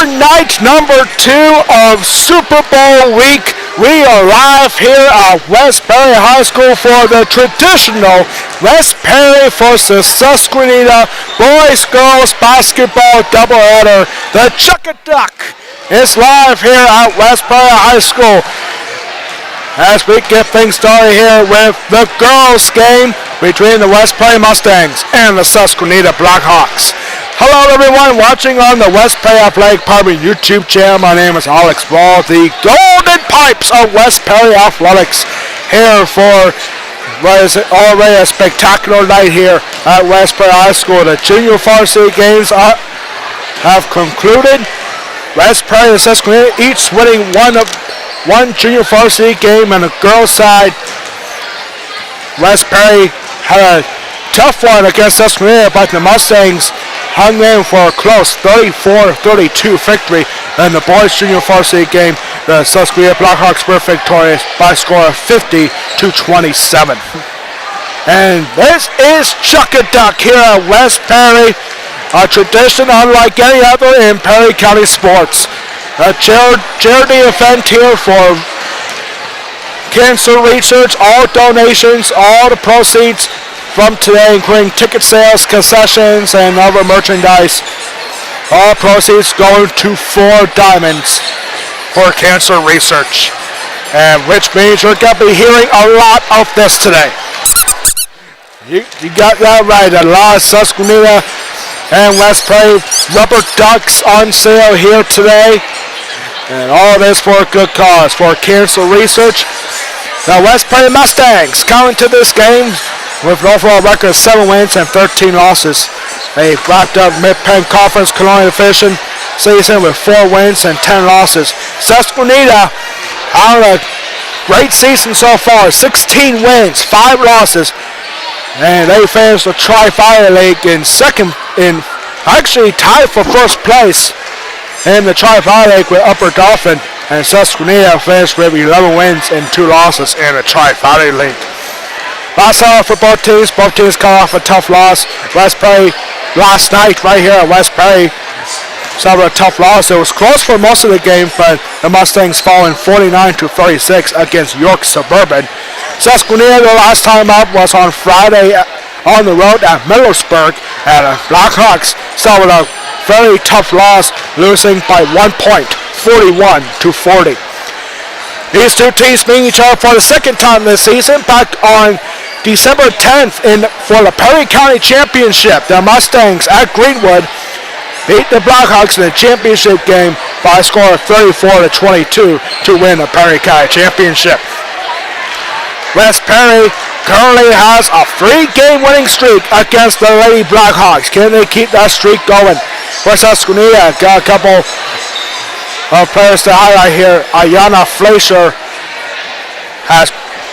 night number 2 of Super Bowl week. We are live here at West Perry High School for the traditional West Perry versus Susquenita boys-girls basketball doubleheader. The Chuck-a-Duck is live here at West Perry High School as we get things started here with the girls' game between the West Perry Mustangs and the Susquenita Blackhawks. Hello everyone watching on the West Perry Athletic Department YouTube channel. My name is Alex Ball, the Golden Pipes of West Perry Athletics, here for what is already a spectacular night here at West Perry High School. The junior varsity games have concluded. West Perry and Susquenita each winning one junior varsity game, and the girls' side, West Perry had a tough one against Susquenita, but the Mustangs hung in for a close 34-32 victory. In the boys' junior varsity game, the Susquenita Blackhawks were victorious by a score of 50-27. And this is Chuck-a-Duck here at West Perry, a tradition unlike any other in Perry County sports. A charity event here for cancer research. All donations, all the proceeds from today, including ticket sales, concessions, and other merchandise, all proceeds going to 4 Diamonds for cancer research. And which means you're going to be hearing a lot of this today. You got that right. A lot of Susquenita and West Perry rubber ducks on sale here today. And all this for a good cause, for cancer research. The West Perry Mustangs come into this game with an overall record of 7 wins and 13 losses. They wrapped up Mid-Penn Conference Colonial Division season with 4 wins and 10 losses. Susquenita had a great season so far, 16 wins, 5 losses. And they finished the Tri-Valley League in actually tied for first place in the Tri-Valley League with Upper Dauphin, and Susquenita finished with 11 wins and 2 losses in the Tri-Valley League. Last night for both teams got off a tough loss. West Perry last night right here at West Perry suffered a tough loss. It was close for most of the game, but the Mustangs falling 49-36 against York Suburban. Susquenita, the last time up was on Friday on the road at Millersburg, and the Blackhawks suffered a very tough loss, losing by 1 point, 41-40. These two teams meet each other for the second time this season, back on December 10th for the Perry County Championship. The Mustangs at Greenwood beat the Blackhawks in the championship game by a score of 34-22 to win the Perry County Championship. West Perry currently has a 3-game winning streak against the Lady Blackhawks. Can they keep that streak going? For Susquenita, got a couple of players to highlight here. Ayana Fleischer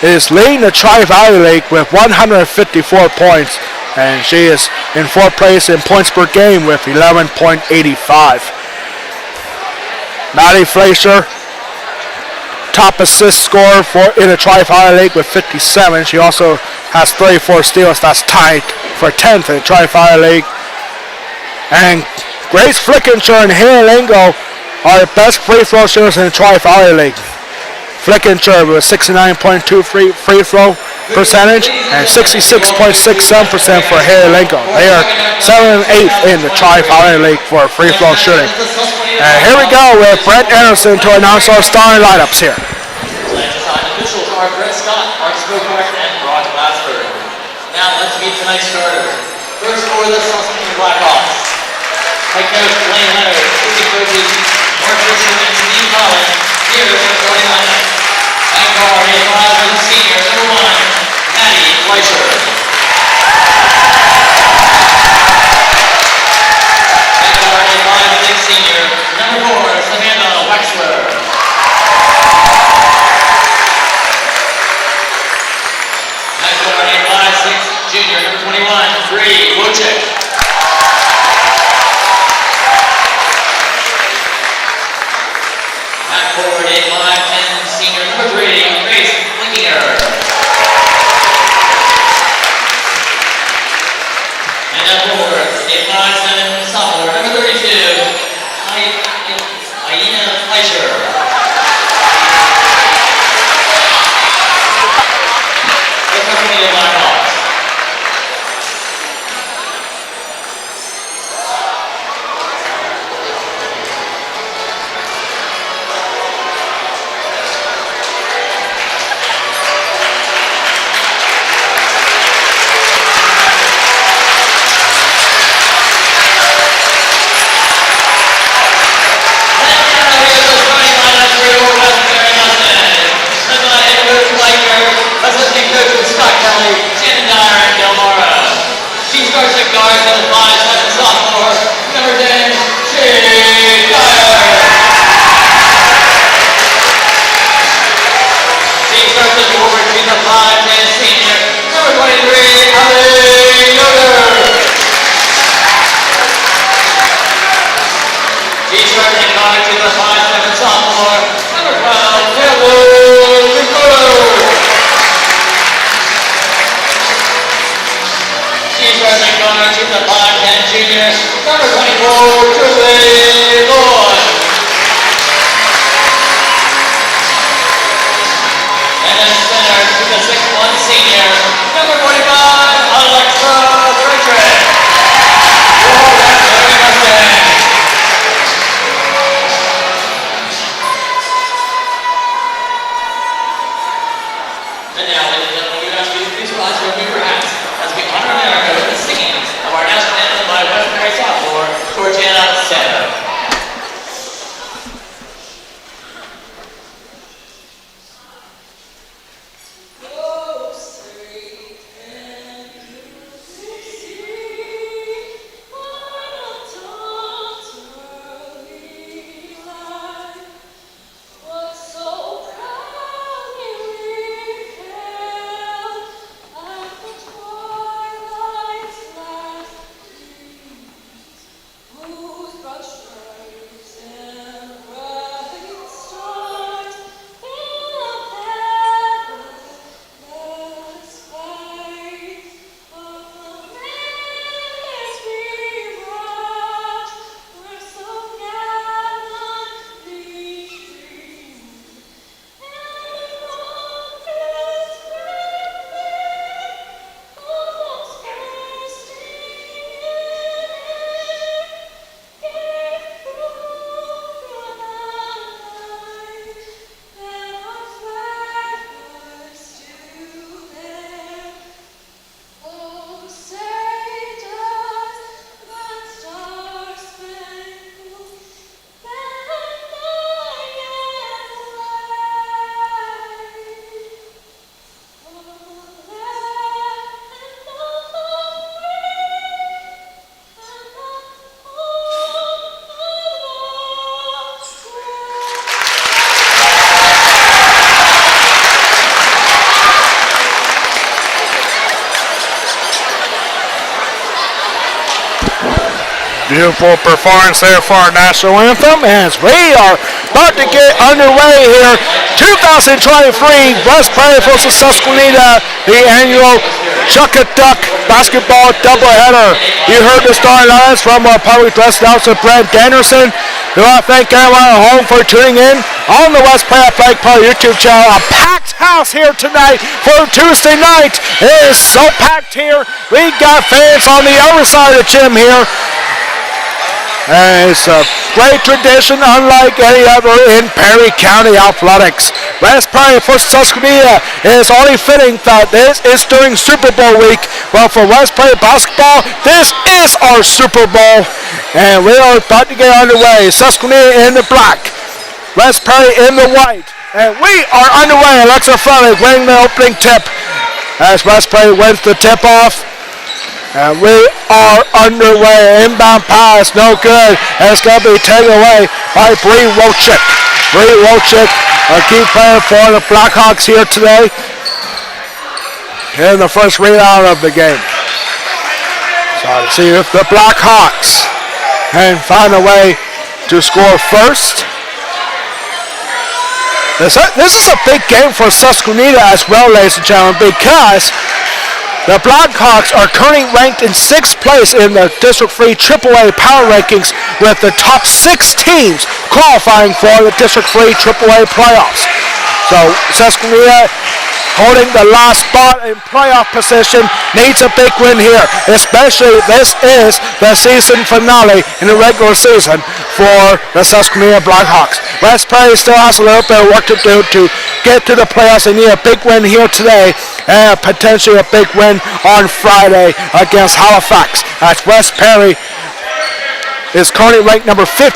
is leading the Tri-Valley League with 154 points, and she is in 4th place in points per game with 11.85. Maddie Fleischer, top assist scorer in the Tri-Valley League with 57. She also has 34 steals. That's tied for 10th in the Tri-Valley League. And Grace Flickinger and Haley Lingo are the best free throw shooters in the Tri-Valley League. Flickinger with 69.2 free throw percentage and 66.67% for Haley Lingo. They are 7th and 8th in the Tri-Valley League for free throw shooting. And here we go with Brent Anderson to announce our starting lineups here. Officials are Brett Scott, Mark Spokart, and Brock Glassberg. Now let's meet tonight's starters. First for the Susquenita Blackhawks. Head coach Blaine Leonard, assistant coaches Mark Fisher and Steve Collins. Here is the starting lineup. At guard, a 5 senior, number 1, Maddie Fleischer. At guard, a 5'6" senior, number 4, Savannah Wexler. At guard, a 5'6" junior, number 21, Bree Wojcik. At forward, a 5'10" senior, number 3, Grace Flickinger. And at forward, a 5'7" sophomore, number 32, Fleischer. The Susquenita Blackhawks. Assistant coaches Scott Kelly, Shannon Dyer, and Del Morrow. She starts at guard with a 5'7" sophomore, number 10, Shane Dyer. She starts at forward, she's a 5'10" senior, number 23, Ali Yoder. She starts at guard, she's a 5'7" sophomore, number 12, Taylor Ricardo. She's starting guard, she's a 5'10" junior, number 24, Julie Lloyd. And then center, she's a 6'1" senior, number 45, Alexa Frederick. Very Mustang. And now, ladies and gentlemen, we ask you to please rise your finger hats as we honor America with the singing of our national anthem by Westbury sophomore, Georgiana Santo. Beautiful performance there for our national anthem as we are about to get underway here. 2023 West Prairie versus Susquenita, the annual Chuck a Duck basketball doubleheader. You heard the starting lines from our public address announcer Brent Anderson. We want to thank everyone at home for tuning in on the West Prairie Athletic Park YouTube channel. A packed house here tonight for Tuesday night. It is so packed here. We got fans on the other side of the gym here. And it's a great tradition, unlike any other in Perry County athletics. West Prairie versus Susquenita is only fitting that this is during Super Bowl week. Well, for West Prairie basketball, this is our Super Bowl. And we are about to get underway. Susquenita in the black, West Prairie in the white. And we are underway. Alexa Frederick winning the opening tip as West Prairie wins the tip off. And we are underway. Inbound pass, no good. And it's going to be taken away by Bree Rochick. Bree Rochick, a key player for the Blackhawks here today in the first rebound of the game. So to see if the Blackhawks can find a way to score first. This is a big game for Susquenita as well, ladies and gentlemen, because The Blackhawks are currently ranked in 6th place in the District 3 AAA power rankings, with the top 6 teams qualifying for the District 3 AAA playoffs. So Susquenita, holding the last spot in playoff position, needs a big win here, especially this is the season finale in the regular season for the Susquenita Blackhawks. West Prairie still has a little bit of work to do to get to the playoffs. They need a big win here today and potentially a big win on Friday against Halifax, as West Prairie is currently ranked number 15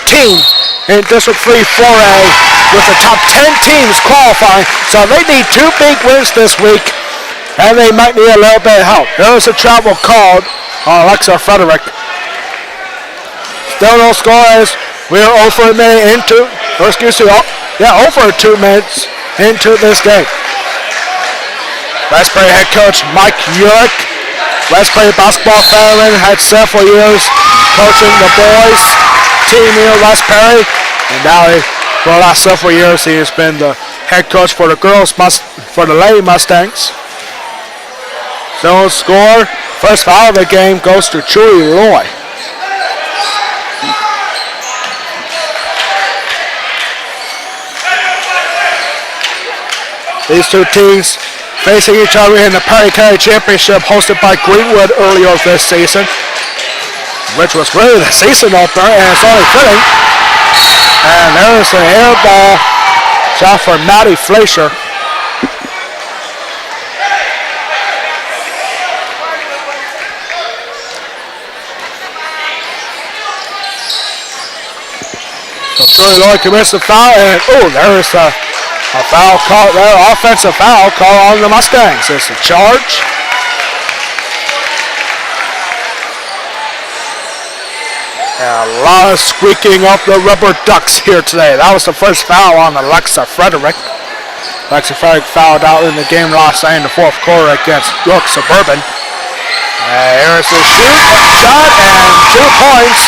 in District 3 4A, with the top 10 teams qualifying. So they need 2 big wins this week, and they might need a little bit of help. There's a travel called on Alexa Frederick. Still no scores. We are over a minute into, or excuse me, over 2 minutes into this game. West Prairie head coach Mike Urick, West Prairie basketball veteran, had several years coaching the boys team here at West Prairie, and now for the last several years he has been the head coach for the Lady Mustangs. So score, first foul of the game goes to Chewy Loy. These 2 teams facing each other in the Perry County Championship hosted by Greenwood earlier this season, which was really the season opener, and it's only fitting. And there's an air ball shot for Maddie Fleischer. So Troy Lloyd commits the foul, and there's a foul call there, offensive foul call on the Mustangs. It's a charge. And a lot of squeaking up the rubber ducks here today. That was the first foul on Alexa Frederick. Alexa Frederick fouled out in the game last night in the 4th quarter against York Suburban. Here's the shot, and 2 points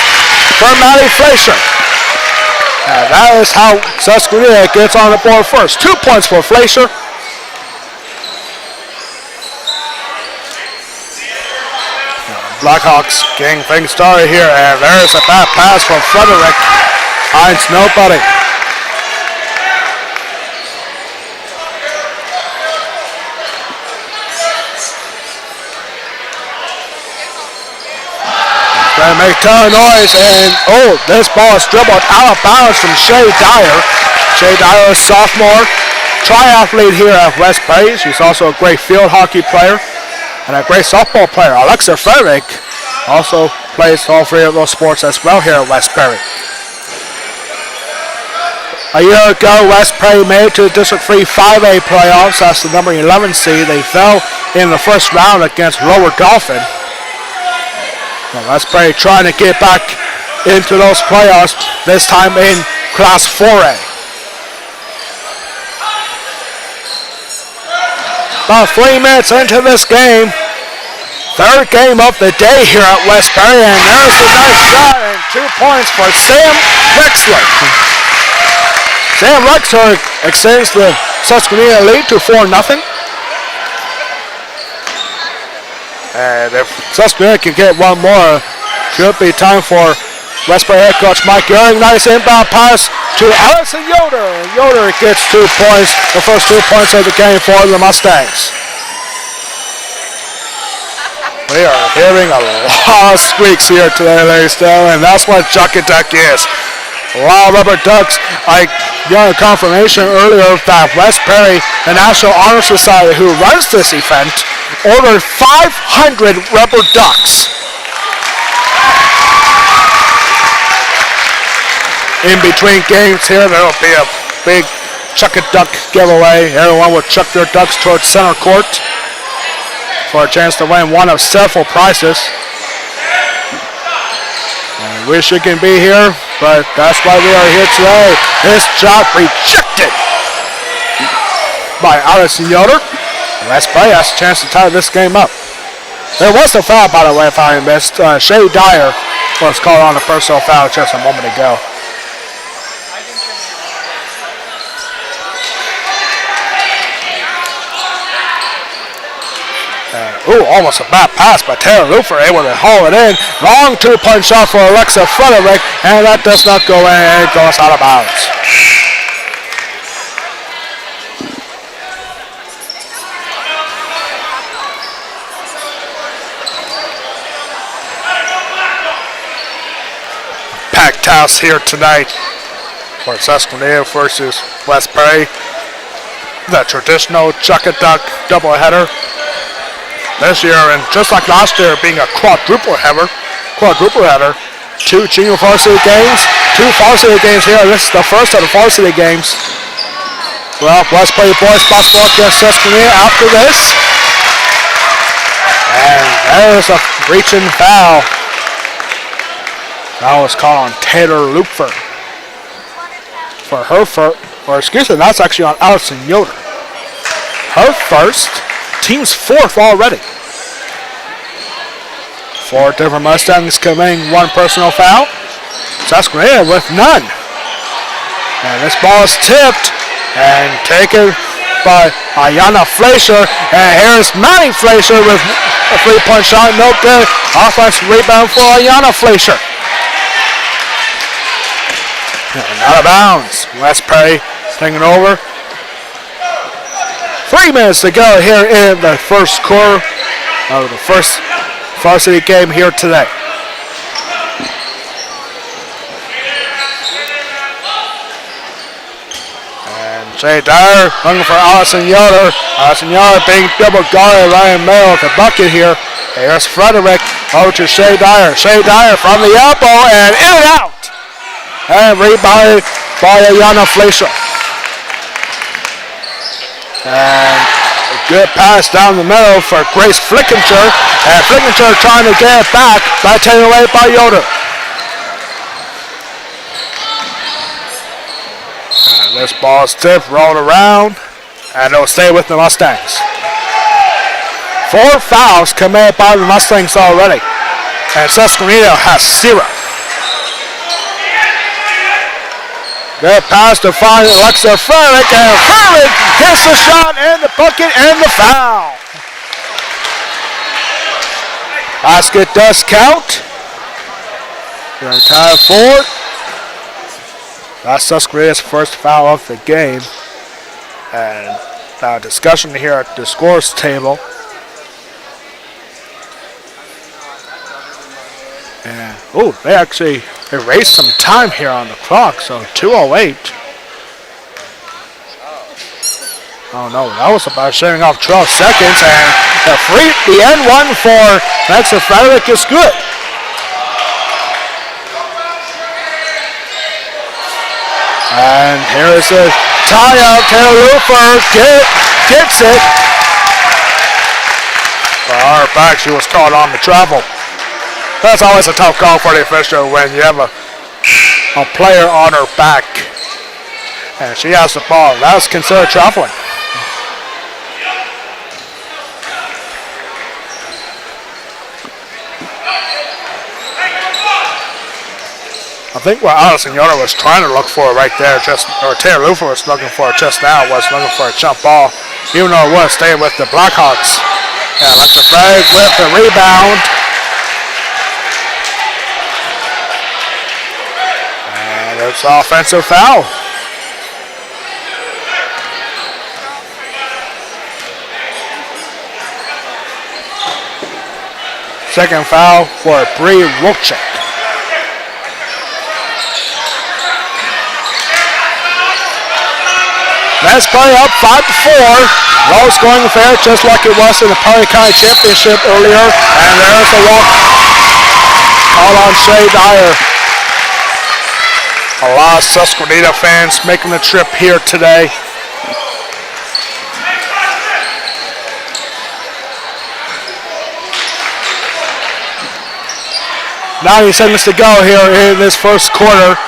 for Maddie Fleischer. And that is how Susquenita gets on the board first. 2 points for Fleischer. Blackhawks getting things started here, and there's a bad pass from Frederick. Finds nobody. He's going to make a ton of noise, and this ball is dribbled out of bounds from Shay Dyer. Shay Dyer, a sophomore triathlete here at West Prairie. She's also a great field hockey player and a great softball player. Alexa Frederick also plays all 3 of those sports as well here at West Prairie. A year ago, West Prairie made it to the District 3 5A playoffs as the number 11 seed. They fell in the first round against Lower Dolphin. Well, West Prairie trying to get back into those playoffs, this time in Class 4A. About 3 minutes into this game. 3rd game of the day here at West Prairie, and there's a nice shot and 2 points for Sam Wexler. Sam Wexler extends the Susquenita lead to 4-0. And if Susquenita can get one more, should be time for West Prairie head coach Mike Young. Nice inbound pass to Allison Yoder. And Yoder gets 2 points, the first 2 points of the game for the Mustangs. We are hearing a lot of squeaks here today, ladies and gentlemen, and that's what Chuck and Duck is. A lot of rubber ducks. I got a confirmation earlier that West Prairie, the National Honor Society, who runs this event, ordered 500 rubber ducks. In between games here, there will be a big Chuck and Duck giveaway. Everyone will chuck their ducks towards center court for a chance to win one of several prizes. I wish you can be here, but that's why we are here today. This shot rejected by Allison Yoder. West Prairie has a chance to tie this game up. There was a foul, by the way, if I missed. Shay Dyer was called on a personal foul just a moment ago. Ooh, almost a bad pass by Taylor Lufer, able to haul it in. Long two-point shot for Alexa Frederick, and that does not go in. It goes out of bounds. Packed house here tonight for Susquenita versus West Perry. The traditional chuck and duck doubleheader. This year, and just like last year, being a quadruple header. Two junior varsity games, two varsity games here. This is the first of the varsity games. Well, West Perry boys basketball against Susquenita after this. And there's a reaching foul. That was called on Taylor Lupfer. For her first, or excuse me, that's actually on Allison Yoder. Her first, team's fourth already. 4 different Mustangs committing 1 personal foul. Susquenita with none. And this ball is tipped and taken by Ayana Fleischer. And here's Maddie Fleischer with a 3-point shot. No good. Offensive rebound for Ayana Fleischer. And out of bounds. West Perry taking over. 3 minutes to go here in the first quarter of the first varsity game here today. And Jay Dyer looking for Allison Yoder. Allison Yoder being double guarded right in the middle of the bucket here. Here's Frederick over to Shea Dyer. Shea Dyer from the elbow and in and out. And rebounded by Ayana Fleischer. And a good pass down the middle for Grace Flickinger. And Flickinger trying to get it back, but taken away by Yoder. And this ball is tipped, rolled around, and it'll stay with the Mustangs. 4 fouls committed by the Mustangs already. And Susquenita has 0. Good pass to find Alexa Frederick, and Frederick hits the shot and the bucket and the foul. Basket does count. We're tied 4. That's Susquenita's first foul of the game. And discussion here at the scores table. And they actually erased some time here on the clock, so 2:08. Oh no, that was about shaving off 12 seconds, and the end one for Alexa Frederick is good. And here is a tie-out. Taylor Lufer gets it. For our back, she was caught on the travel. That's always a tough call for the official when you have a player on her back. And she has the ball. That's considered traveling. I think what Allison Yoder was trying to look for right there, or Taylor Lufer was looking for just now, was looking for a jump ball, even though it was staying with the Blackhawks. And Alexa Frederick with the rebound. It's offensive foul. Second foul for Bree Wilczek. Let's play up 5-4. Low scoring affair just like it was in the Perry County Championship earlier. And there's the walk. Call on Shea Dyer. A lot of Susquenita fans making the trip here today. Now 90 seconds to go here in this first quarter.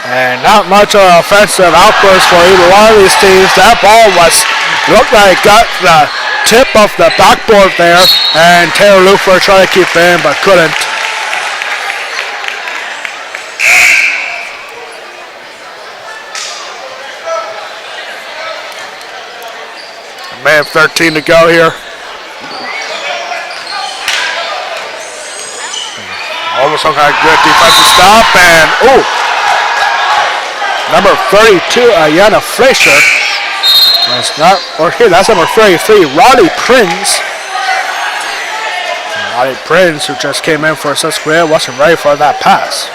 And not much of an offensive outburst for either one of these teams. That ball looked like it got the tip off the backboard there. And Taylor Lufer tried to keep it in but couldn't. Man, 13 to go here. Almost some kind of good defensive stop, and number 32, Ayana Fleischer. That's not, or here, that's number 33, Roddy Prince. Roddy Prince, who just came in for Susquenita, wasn't ready for that pass.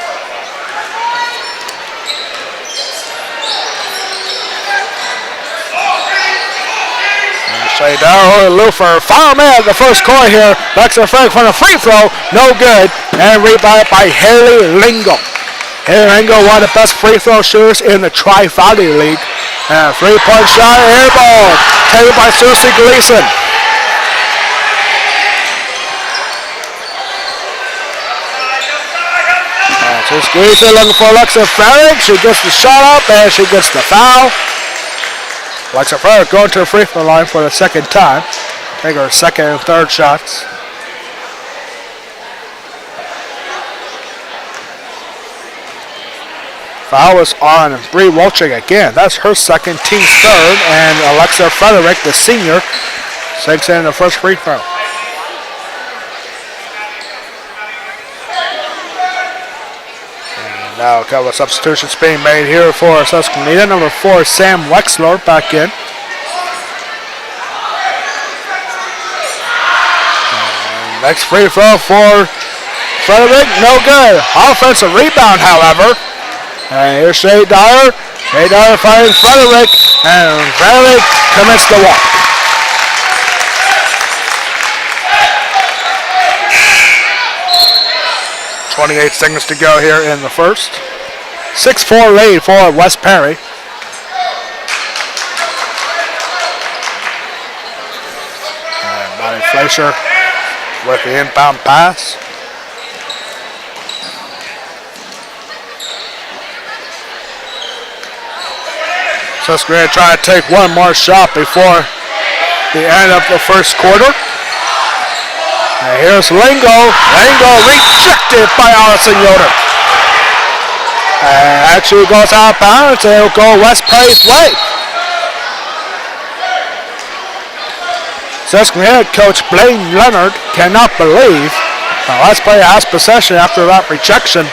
Shea Dyer, Lufer, final man at the first quarter here. Lexer Frank from a free throw, no good, and rebounded by Haley Lingo. Haley Lingo, one of the best free throw shooters in the Tri-Valley League. And a 3-point shot, air ball, taken by Susie Gleason. Susie Gleason looking for Alexa Farrick. She gets the shot up and she gets the foul. Alexa Farrick going to the free throw line for the second time. Take her second and third shots. Foul is on Bree Wolching again. That's her second, team's third, and Alexa Frederick, the senior, sinks in the first free throw. And now a couple of substitutions being made here for Susquenita. Number 4, Sam Wexler back in. And next free throw for Frederick, no good. Offensive rebound, however. And here's Shea Dyer. Shea Dyer finds Frederick, and Frederick commits the walk. .28 seconds to go here in the first. 6-4 lead for West Perry. And Bonnie Fleischer with the inbound pass. Susquenita trying to take one more shot before the end of the first quarter. And here's Lingo. Lingo rejected by Allison Yoder. And actually goes out of bounds and it'll go West Perry's way. Susquenita coach Blaine Leonard cannot believe West Perry has possession after that rejection.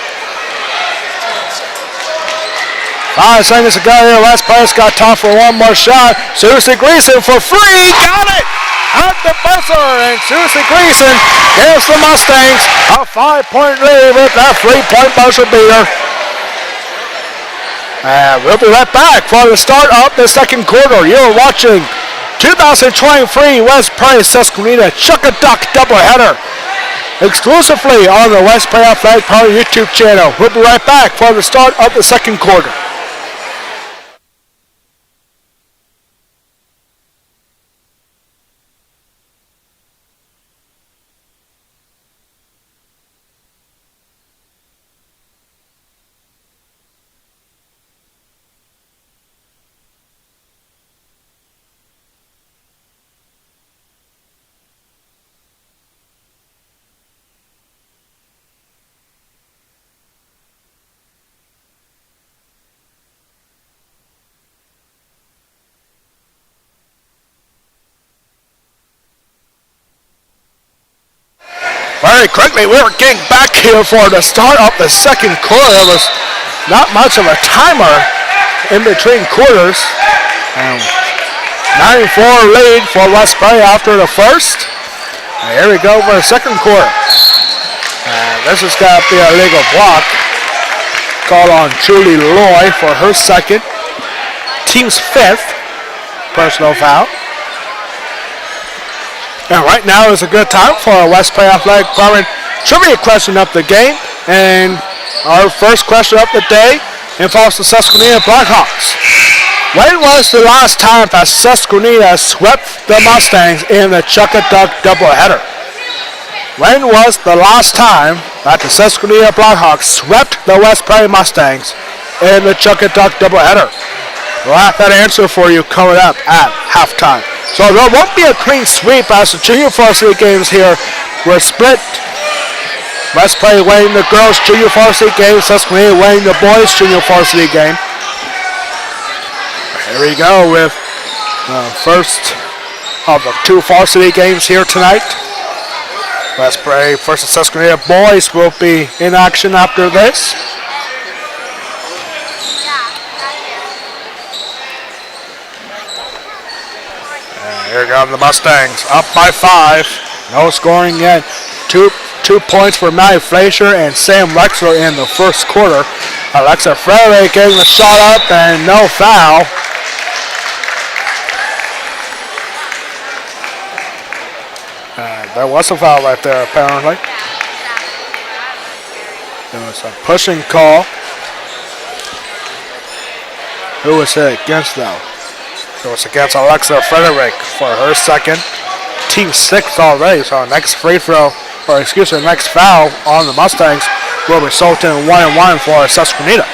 5 seconds to go here. West Perry's got time for one more shot. Susie Gleason for free. Got it! At the buzzer. And Susie Gleason gives the Mustangs a 5-point lead with that 3-point buzzer beater. And we'll be right back for the start of the second quarter. You're watching 2023 West Perry Susquenita Chuck-a-Duck doubleheader exclusively on the West Perry Athletic Power YouTube channel. We'll be right back for the start of the second quarter. Very quickly, we were getting back here for the start of the second quarter. There was not much of a timer in between quarters. 9-4 lead for West Perry after the first. And here we go for the second quarter. And this is going to be a legal block. Call on Julie Loy for her second. Team's 5th personal foul. And right now is a good time for our West Perry Athletic Department trivia question of the game. And our first question of the day involves the Susquenita Blackhawks. When was the last time that Susquenita swept the Mustangs in the Chuck-a-Duck doubleheader? When was the last time that the Susquenita Blackhawks swept the West Perry Mustangs in the Chuck-a-Duck doubleheader? We'll have that answer for you coming up at halftime. So there won't be a clean sweep as the junior varsity games here were split. West Perry winning the girls' junior varsity game, Susquenita winning the boys' junior varsity game. Here we go with the first of the two varsity games here tonight. Westbury versus Susquenita boys will be in action after this. And here come the Mustangs, up by 5. No scoring yet. Two points for Matty Fleischer and Sam Wexler in the first quarter. Alexa Frederick getting the shot up and no foul. There was a foul right there, apparently. There was a pushing call. Who was it against, though? It was against Alexa Frederick for her second. Team 6 already, so next free throw, or excuse me, next foul on the Mustangs will result in 1-1 for Susquenita.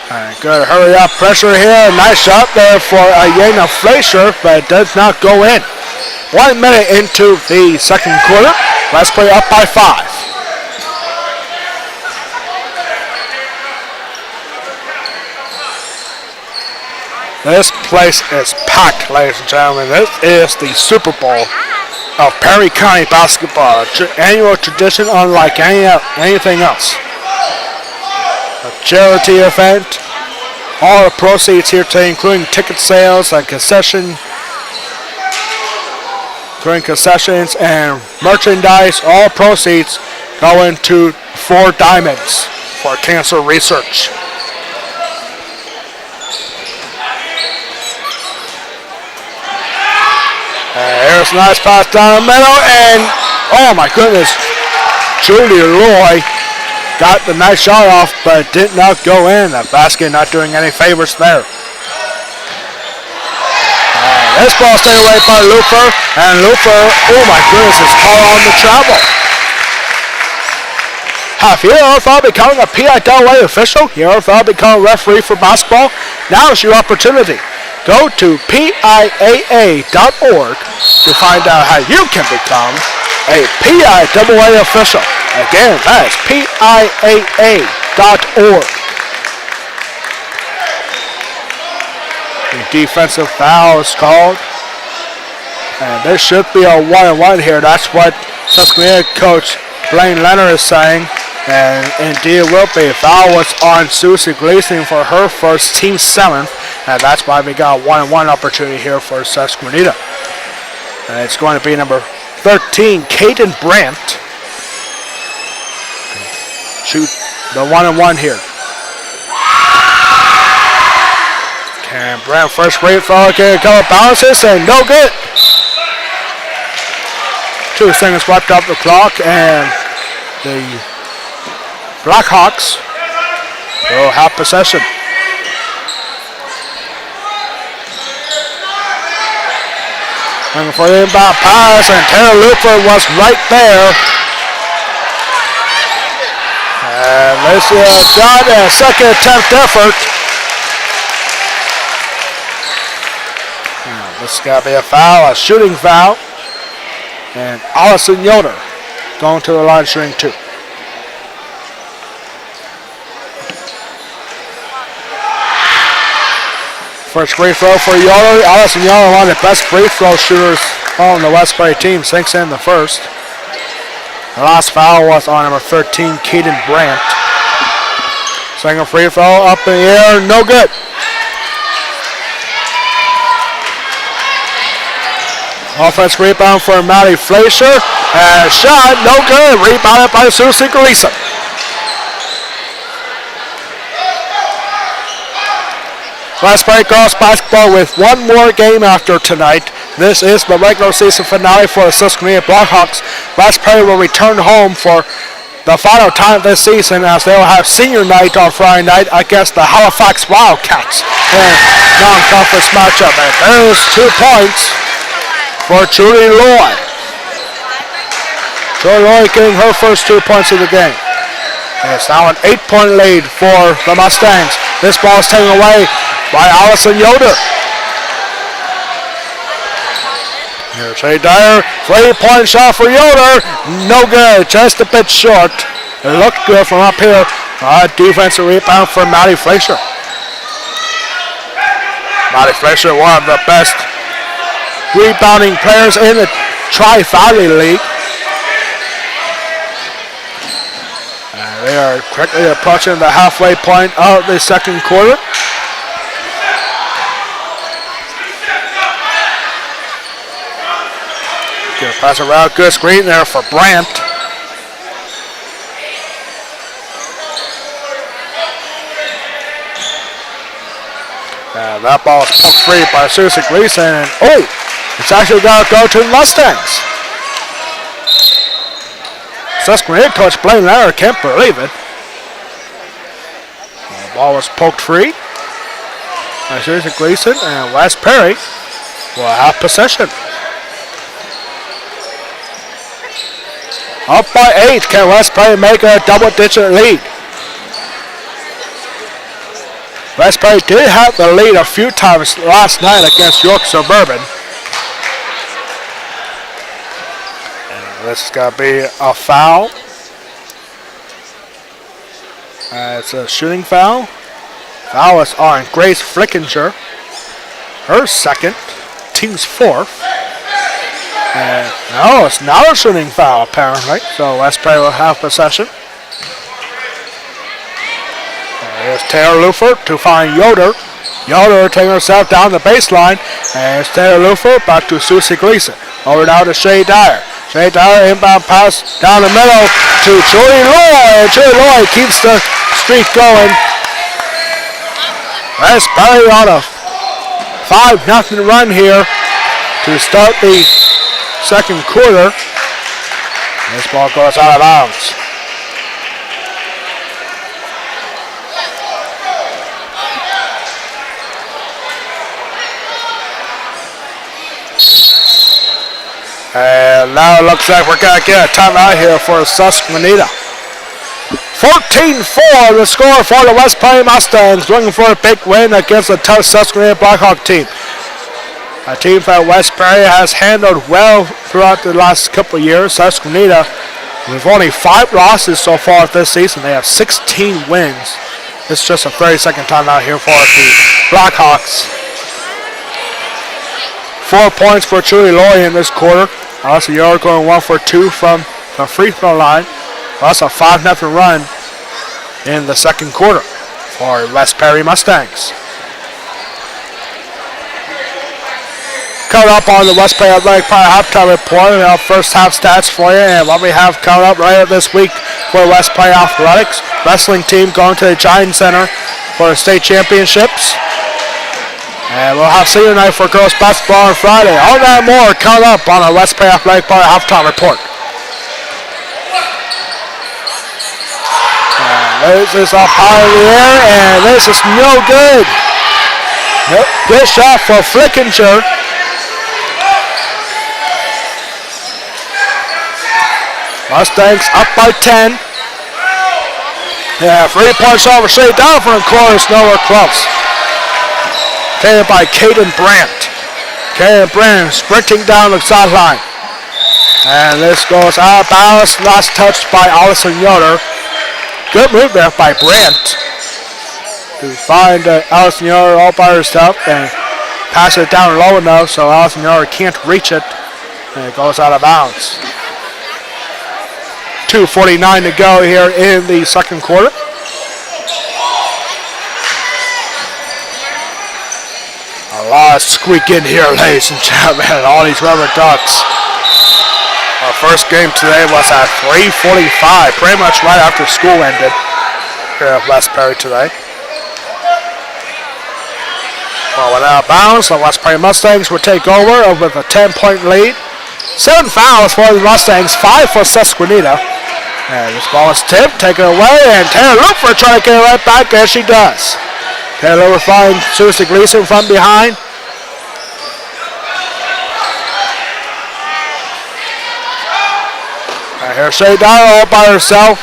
And good hurry up pressure here. Nice shot there for Ayana Fleischer, but it does not go in. 1 minute into the second quarter. Westbury up by 5. This place is packed, ladies and gentlemen. This is the Super Bowl of Perry County basketball. Annual tradition unlike anything else. A charity event. All the proceeds here today, including ticket sales and concessions and merchandise, all proceeds go into 4 Diamonds for cancer research. Here's a nice pass down the middle, and oh my goodness, Julie Roy got the nice shot off, but it did not go in. The basket not doing any favors there. This ball stayed away by Luther, and Luther, oh my goodness, is caught on the travel. Have you ever thought of becoming a PIAA official? You ever thought of becoming a referee for basketball? Now is your opportunity. Go to PIAA.org to find out how you can become a PIAA official. Again, that is PIAA.org. The defensive foul is called. And there should be a 1-1 here. That's what Susquenita coach Blaine Leonard is saying. And indeed it will be. Foul was on Susie Gleason for her first, team 7th. And that's why we got a 1-1 opportunity here for Susquenita. And it's going to be number 13, Caden Brandt. Shoot the 1-1 here. Caden Brandt, first free throw, get a couple bounces, and no good. 2 seconds left off the clock, and the Blackhawks will have possession. Looking for the inbound pass, and Taylor Luther was right there. And let's see a shot and a second attempt effort. Now, this is going to be a foul, a shooting foul. And Allison Yoder going to the line shooting 2. First free throw for Yoder. Allison Yoder, one of the best free throw shooters on the Westbury team, sinks in the first. The last foul was on number 13, Caden Brandt. Second free throw up in the air, no good. Offense rebound for Matty Fleischer. And a shot, no good. Rebounded by Susie Gleason. Westbury girls basketball with one more game after tonight. This is the regular season finale for the Susquenita Blackhawks. Westbury will return home for the final time this season as they will have senior night on Friday night against the Halifax Wildcats in a non-conference matchup. And there's 2 points for Julie Loy. Julie Loy getting her first 2 points of the game. And it's now an 8-point lead for the Mustangs. This ball is taken away by Allison Yoder. Here's a Dyer, 3-point shot for Yoder. No good, just a bit short. It looked good from up here. Defensive rebound for Matty Fleischer. Maddie Fletcher, one of the best rebounding players in the Tri-Valley League. And they are quickly approaching the halfway point of the second quarter. Good pass around, good screen there for Brandt. And that ball is poked free by Susie Gleason. And it's actually going to go to the Mustangs. Susquenita coach Blaine Larry can't believe it. And the ball was poked free by Susie Gleason, and West Perry will have possession. Up by 8. Can West Perry make a double-digit lead? West Perry did have the lead a few times last night against York Suburban. And this is going to be a foul. It's a shooting foul. Foul is on Grace Flickinger. Her second, team's fourth. And no, it's not a shooting foul apparently. So West Perry will have possession. Here's Taylor Lufer to find Yoder. Yoder taking herself down the baseline. And it's Taylor Lufer back to Susie Gleason. Over now to Shay Dyer. Shay Dyer inbound pass down the middle to Julie Lloyd. And Julie Lloyd keeps the streak going. West Perry on a 5-0 run here to start the second quarter. This ball goes out of bounds. And now it looks like we're going to get a timeout here for Susquenita. 14-4 the score for the West Perry Mustangs, looking for a big win against a tough Susquenita Blackhawk team. A team that West Perry has handled well throughout the last couple of years. Susquenita, with only 5 losses so far this season, they have 16 wins. It's just a 32nd timeout here for the Blackhawks. 4 points for Julie Lloyd in this quarter. Also, you're going 1 for 2 from the free throw line. That's a 5-0 run in the second quarter for West Perry Mustangs. Coming up on the West Perry Athletic Fire halftime report, and our first half stats for you, and what we have coming up right this week for West Perry Athletics. Wrestling team going to the Giant Center for the state championships. And we'll have senior night for girls basketball on Friday. All that and more coming up on our West Perry Athletic Fire halftime report. And this is up high in the air, and this is no good. Yep, good shot for Flickinger. Mustangs up by 10. Yeah, 3-point shot for Shea Down from the corner, it's nowhere close. Taken by Caden Brandt. Caden Brandt sprinting down the sideline. And this goes out of bounds, last touched by Allison Yoder. Good move there by Brandt to find Allison Yoder all by herself and pass it down low enough so Allison Yoder can't reach it. And it goes out of bounds. 2:49 to go here in the second quarter. A lot of squeak in here, ladies and gentlemen, all these rubber ducks. Our first game today was at 3:45, pretty much right after school ended here at West Perry today. Well, without bounds, the West Perry Mustangs will take over with a 10-point lead. 7 fouls for the Mustangs, 5 for Susquenita. And this ball is tipped, taken away, and Taylor Lufer trying to get it right back, as she does. Taylor Lufer finds Susie Gleason from behind. And here's Shay Dyer all by herself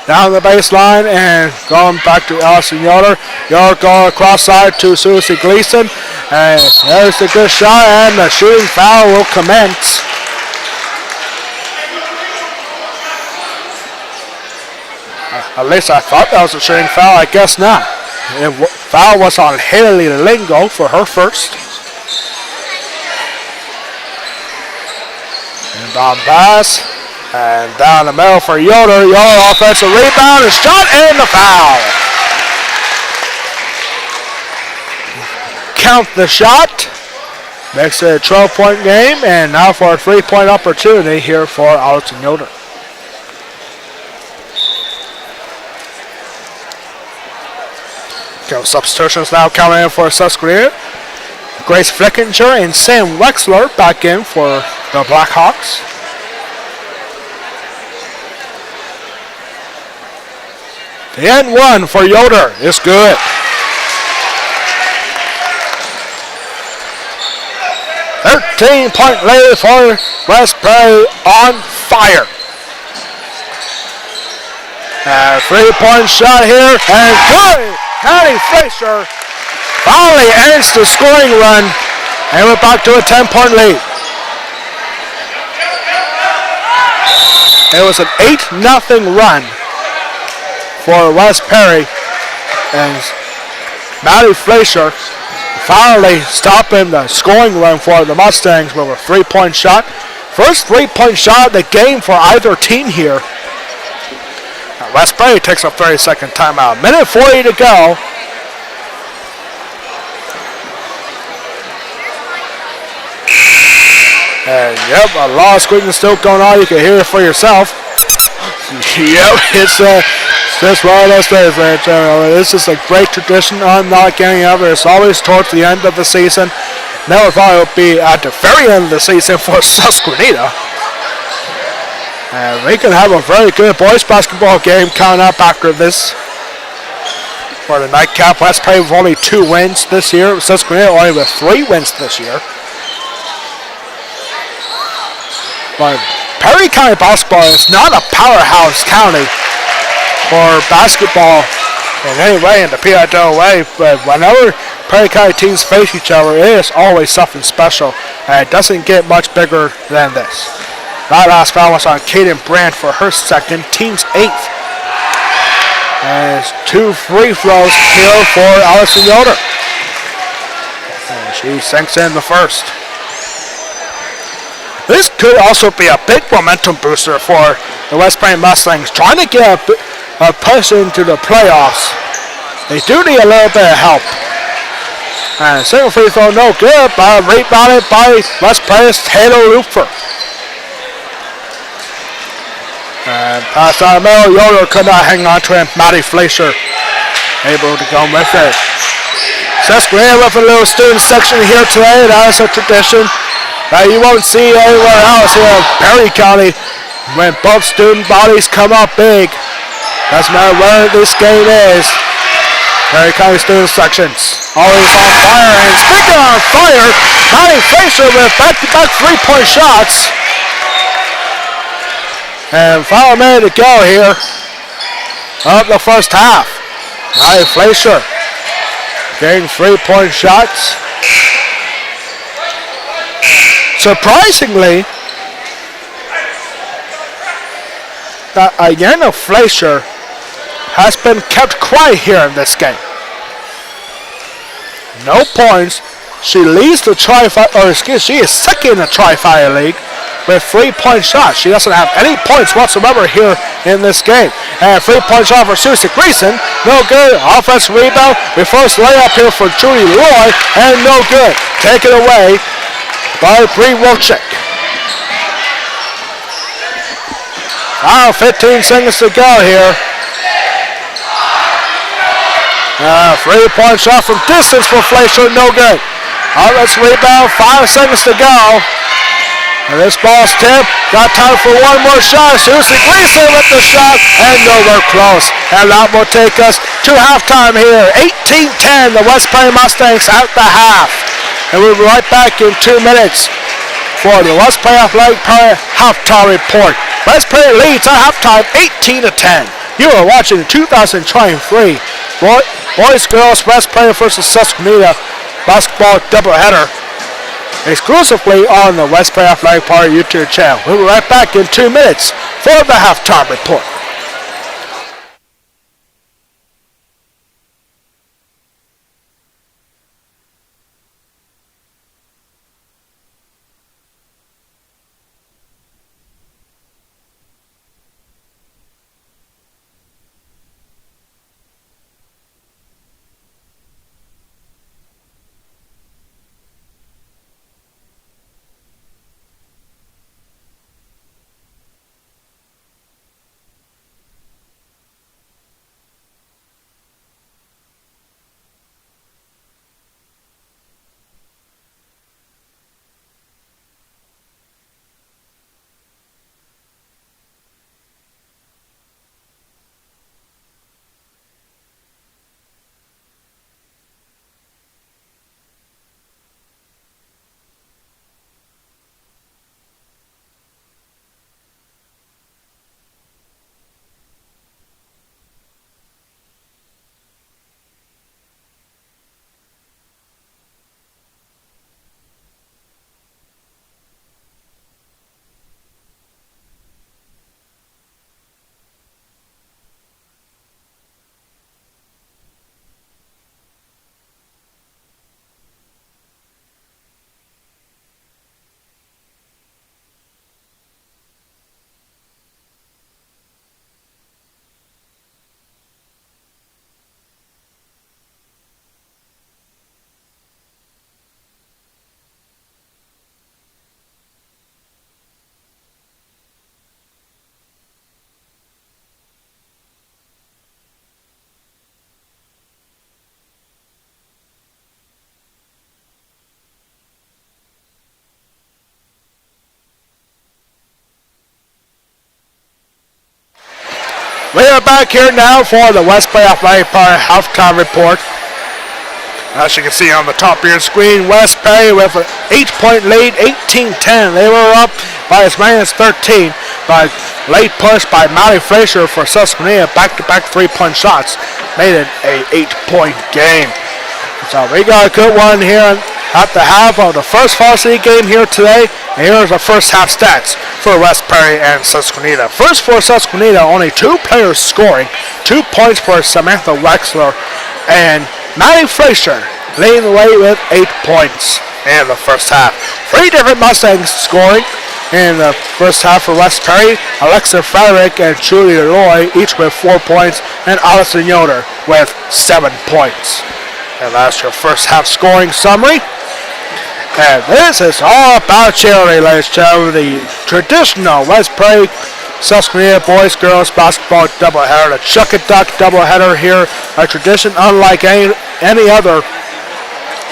down the baseline and going back to Allison Yoder. Yoder going across side to Susie Gleason. And there's the good shot, and the shooting foul will commence. At least I thought that was a shooting foul. I guess not. Foul was on Haley Lingo for her first. Inbound pass. And down the middle for Yoder. Yoder offensive rebound and shot and the foul. Count the shot. Makes it a 12-point game. And now for a 3-point opportunity here for Allison Yoder. Substitutions now coming in for Susquenita. Grace Flickinger and Sam Wexler back in for the Blackhawks. The end one for Yoder is good. .13 lead for West Prairie on fire. A 3-point shot here and good. Patty Fraser finally ends the scoring run and we're back to a 10-point lead. It was an 8-0 run for West Perry, and Maddie Fraser finally stopping the scoring run for the Mustangs with a 3-point shot. First 3-point shot of the game for either team here. West Perry takes a 30-second timeout. Minute 40 to go. And yep, a lot of squeaking still going on. You can hear it for yourself. Yep, it's just one of those days, man. This is a great tradition. I'm not getting out there. It's always towards the end of the season. Now it probably will be at the very end of the season for Susquenita. And we can have a very good boys basketball game coming up after this. For the nightcap, West Perry with only 2 wins this year. Susquenita only with 3 wins this year. But Perry County basketball is not a powerhouse county for basketball in any way in the PIAA, but whenever Perry County teams face each other, it is always something special, and it doesn't get much bigger than this. That last foul was on Kaden Brandt for her second, team's 8th. And it's 2 free throws here for Allison Yoder. And she sinks in the first. This could also be a big momentum booster for the West Point Mustangs, trying to get a push into the playoffs. They do need a little bit of help. And single free throw, no good, but rebounded by West Point's Taylor Looper. And pass down the middle, Yoder could not hang on to him. Maddie Fleischer able to go with it. Susquenita with a little student section here today. That is a tradition that you won't see anywhere else here in Perry County. When both student bodies come up big, doesn't matter where this game is. Perry County student sections always on fire. And speaking on fire, Maddie Fleischer with back-to-back 3-point shots. And 5 minutes to go here of the first half. Maddie Fleischer getting 3-point shots. Surprisingly, that Ayana Fleischer has been kept quiet here in this game. No points. She leads the she is second in the Tri-Fire League with 3-point shots. She doesn't have any points whatsoever here in this game. And 3-point shot for Susie Gleason. No good. Offensive rebound. Reverse layup here for Judy Roy. And no good. Taken away by Bree Wilczek. Now 15 seconds to go here. 3-point shot from distance for Fleischer. No good. Let's rebound. 5 seconds to go. And this ball's tipped. Got time for one more shot. Susie Gleason with the shot. And nowhere close. And that will take us to halftime here. 18-10. The West Prairie Mustangs out the half. And we'll be right back in 2 minutes for the West Prairie Athletic halftime report. West Prairie leads at halftime 18-10. You are watching the 2023 Boys Girls West Prairie versus Susquenita basketball doubleheader exclusively on the West Prairie Athletic Park YouTube channel. We'll be right back in 2 minutes for the halftime report. We are back here now for the West Bay Athletic Park halftime report. As you can see on the top of your screen, West Bay with an 8-point lead, 18-10. They were up by as many as 13 by late push by Maddie Frazier for Susquenita. Back-to-back 3-point shots made it an 8-point game. So we got a good one here at the half of the first varsity game here today. And here's the first half stats for West Prairie and Susquenita. First for Susquenita, only 2 players scoring. 2 points for Samantha Wexler and Maddie Frazier leading the way with 8 points in the first half. 3 different Mustangs scoring in the first half for West Prairie. Alexa Frederick and Julie Leroy each with 4 points, and Allison Yoder with 7 points. And that's your first half scoring summary. And this is all about charity, ladies and gentlemen. The traditional West Prairie Susquenita boys girls basketball doubleheader, the Chuck and Duck doubleheader here, a tradition unlike any other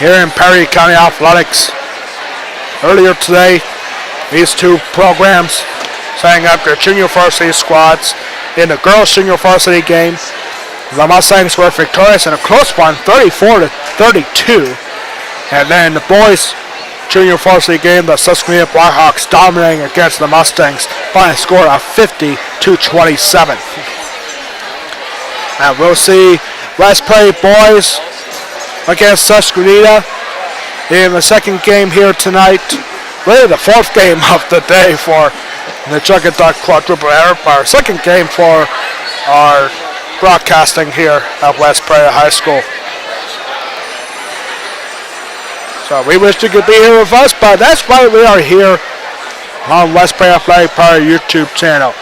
here in Perry County Athletics. Earlier today, these 2 programs setting up their junior varsity squads in the girls junior varsity game. The Mustangs were victorious in a close one, 34-32. And then the boys junior varsity game, the Susquenita Blackhawks dominating against the Mustangs by a score of 50-27. And we'll see West Prairie boys against Susquenita in the second game here tonight. Really the 4th game of the day for the Chuck and Duck quadruple header. Our second game for our broadcasting here at West Prairie High School. So we wish you could be here with us, but that's why we are here on West Prairie Athletic Park YouTube channel.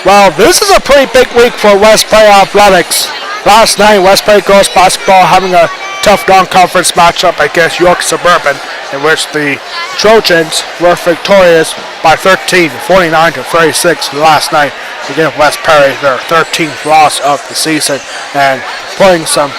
Well, this is a pretty big week for West Prairie Athletics. Last night, West Prairie girls basketball having a tough non-conference matchup against York Suburban, in which the Trojans were victorious by 13, 49-36 last night against West Prairie, their 13th loss of the season, and putting some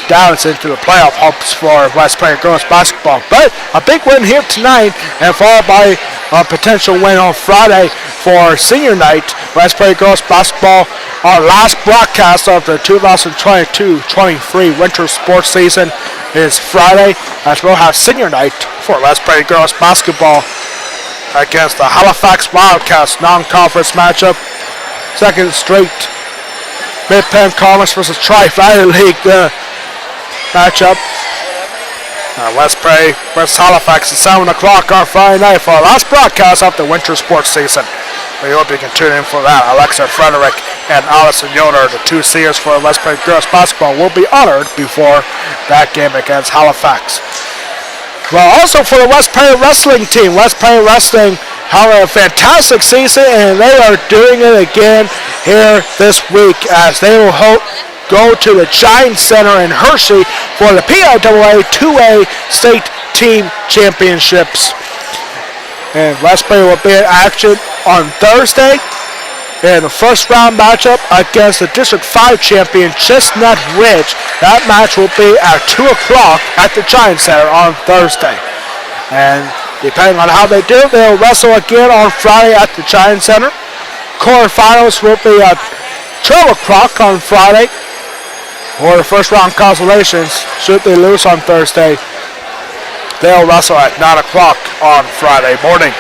doubts into the playoff hopes for West Prairie girls basketball. But a big win here tonight, and followed by a potential win on Friday for senior night. West Prairie girls basketball, our last broadcast of the 2022-23 winter sports season is Friday, as we'll have senior night for West Prairie girls basketball against the Halifax Wildcats non-conference matchup. Second straight Mid-Penn Commerce versus Tri-Valley League matchup. West Prairie versus Halifax at 7 o'clock on Friday night for our last broadcast of the winter sports season. We hope you can tune in for that. Alexa Frederick and Allison Yoder, the 2 seniors for West Prairie girls basketball, will be honored before that game against Halifax. Well, also for the West Prairie wrestling team, West Prairie Wrestling had a fantastic season, and they are doing it again here this week as they will go to the Giant Center in Hershey for the PIAA 2A State Team Championships. And West Prairie will be in action on Thursday in the first round matchup against the District 5 champion Chestnut Ridge. That match will be at 2 o'clock at the Giant Center on Thursday. And depending on how they do, they'll wrestle again on Friday at the Giant Center. Quarterfinals will be at 12 o'clock on Friday. Or the first round consolations, should they lose on Thursday, they'll wrestle at 9 o'clock on Friday morning.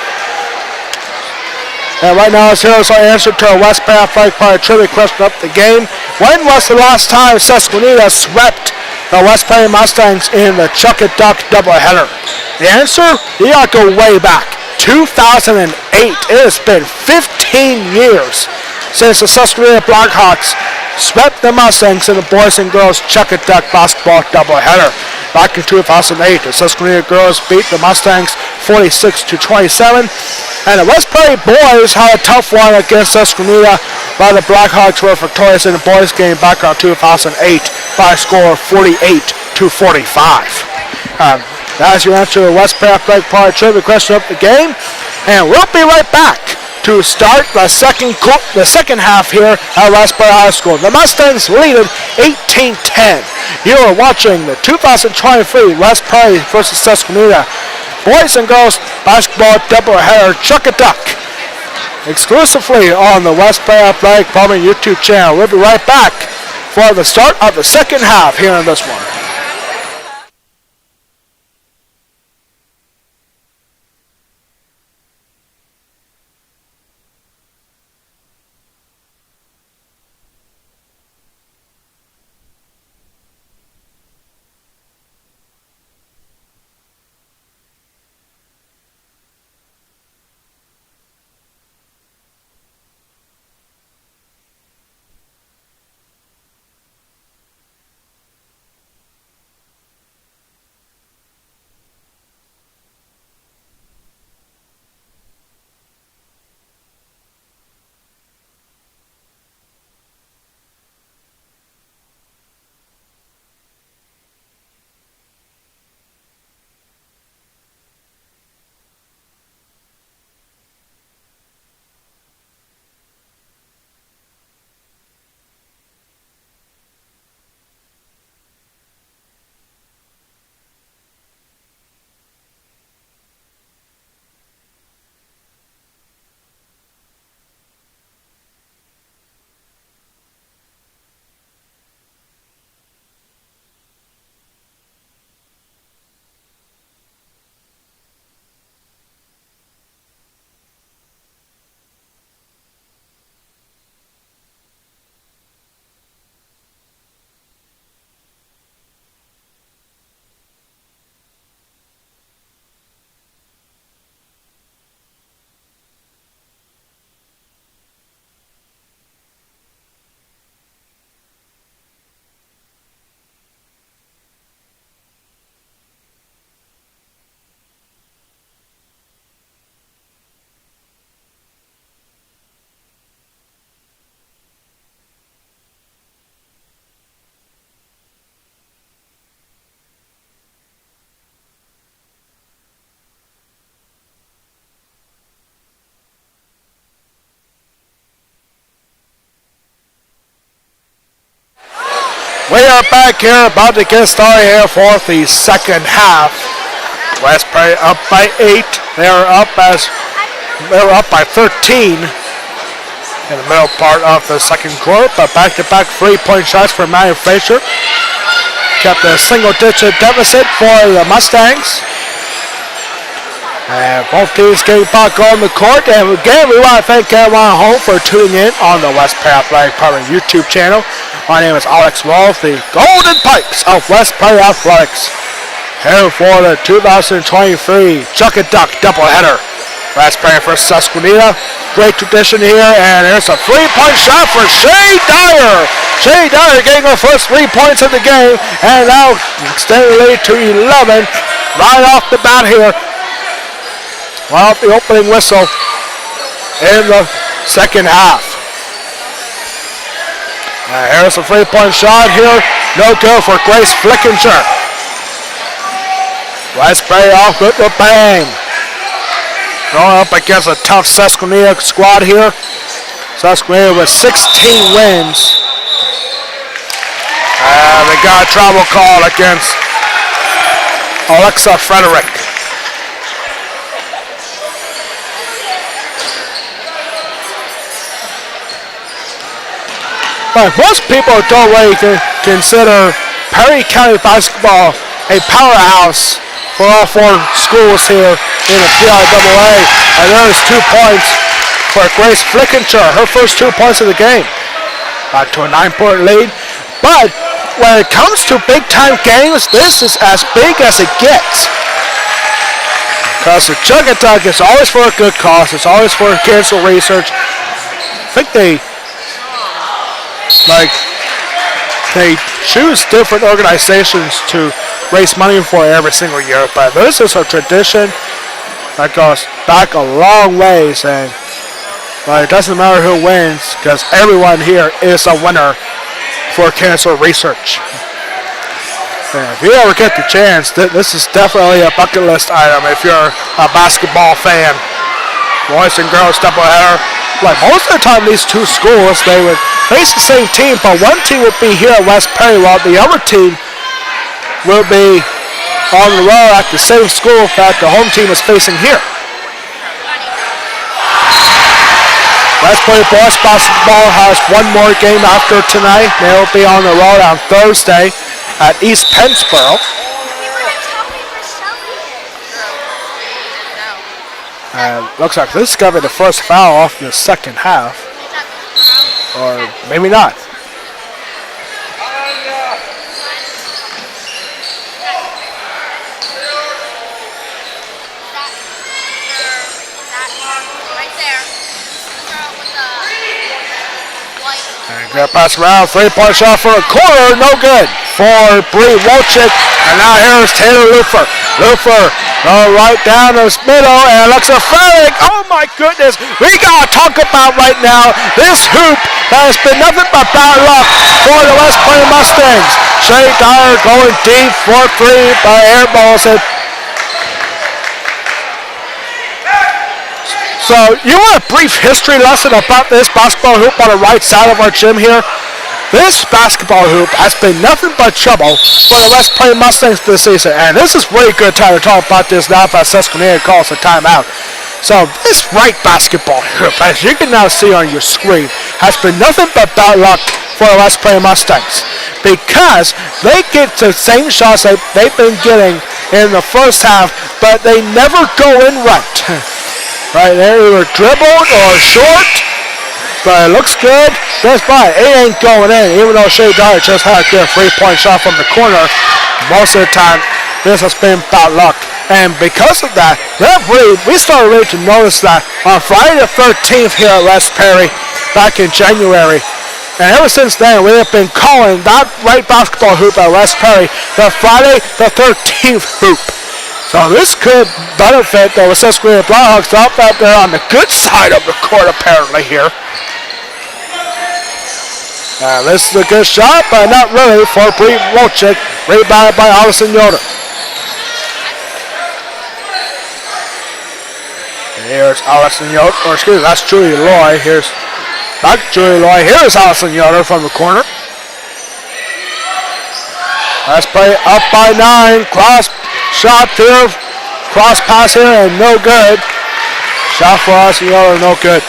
And right now, here's our answer to our West Prairie Athletic Park trivia question up the game. When was the last time Susquenita swept the West Prairie Mustangs in the Chuck and Duck doubleheader? The answer? You got to go way back. 2008. It has been 15 years since the Susquenita Blackhawks swept the Mustangs in the boys and girls Chuck and Duck basketball doubleheader. Back in 2008, the Susquenita girls beat the Mustangs 46-27, and the West Prairie boys had a tough one against Susquenita, while the Blackhawks were victorious in the boys game back in 2008 by a score of 48-45. That's your answer to the West Prairie Athletic Park trivia question of the game, and we'll be right back to start the second half here at West Prairie High School. The Mustangs leaded 18-10. You are watching the 2023 West Prairie versus Susquenita boys and girls basketball doubleheader Chuck and Duck exclusively on the West Prairie Athletic Department YouTube channel. We'll be right back for the start of the second half here in this one. We are back here, about to get started here for the second half. West Prairie up by 8. They are up by 13 in the middle part of the second quarter. But back-to-back 3-point shots for Matthew Frazier kept a single-digit deficit for the Mustangs. And both teams getting back on the court. And again, we want to thank everyone at home for tuning in on the West Prairie Athletic Department YouTube channel. My name is Alex Wolf, the Golden Pipes of West Prairie Athletics. Here for the 2023 Chuck and Duck doubleheader. West Prairie for Susquenita. Great tradition here, and there's a 3-point shot for Shay Dyer. Shay Dyer getting her first 3 points of the game, and now extending the lead to 11 right off the bat here. Right off the opening whistle in the second half. Here's a 3-point shot here. No good for Grace Flickinger. West Prairie off with the bang. Going up against a tough Susquenita squad here. Susquenita with 16 wins. And they got a travel call against Alexa Frederick. But most people don't really consider Perry County basketball a powerhouse for all 4 schools here in the PIAA. And there's 2 points for Grace Flickinger, her first 2 points of the game. Back to a 9-point lead. But when it comes to big-time games, this is as big as it gets. Because the Chuck and Duck is always for a good cause. It's always for cancer research. I think they choose different organizations to raise money for every single year, but this is a tradition that goes back a long ways, and it doesn't matter who wins because everyone here is a winner for cancer research. And if you ever get the chance, this is definitely a bucket list item if you're a basketball fan. Boys and girls doubleheader. Like most of the time, these 2 schools, they would face the same team, but one team would be here at West Prairie, while the other team will be on the road at the same school that the home team is facing here. Let's Play Boys Basketball has one more game after tonight. They'll be on the road on Thursday at East Pennsboro. Looks like this is going to be the first foul off in the second half. Or maybe not. Gonna pass around, three-point shot for a corner, no good for Bree Wolchik. And now here's Taylor Lufer. Lufer right down the middle, and looks emphatic. Oh my goodness, we gotta talk about right now this hoop that has been nothing but bad luck for the West Point Mustangs. Shay Dyer going deep for three, but airballs it. So you want a brief history lesson about this basketball hoop on the right side of our gym here? This basketball hoop has been nothing but trouble for the West Point Mustangs this season. And this is really good time to talk about this now as Susquenita calls a timeout. So this right basketball hoop, as you can now see on your screen, has been nothing but bad luck for the West Point Mustangs. Because they get the same shots that they've been getting in the first half, but they never go in right. Right there, either dribbled or short, but it looks good. Just by it ain't going in, even though Shay Dyer just had a good three-point shot from the corner. Most of the time, this has been bad luck. And because of that, we started really to notice that on Friday the 13th here at West Perry back in January. And ever since then, we have been calling that right basketball hoop at West Perry the Friday the 13th hoop. So this could benefit the Susquenita Blackhawks up there on the good side of the court apparently here. This is a good shot, but not really for Bree Wolchik. Rebounded by Allison Yoder. And here's Allison Yoder, or excuse me, that's Julie Loy. Here's not Julie Loy. Here's Allison Yoder from the corner. Let's play up by 9. Cross shot here. Cross pass here and no good. Shot for Allison Yoder, no good.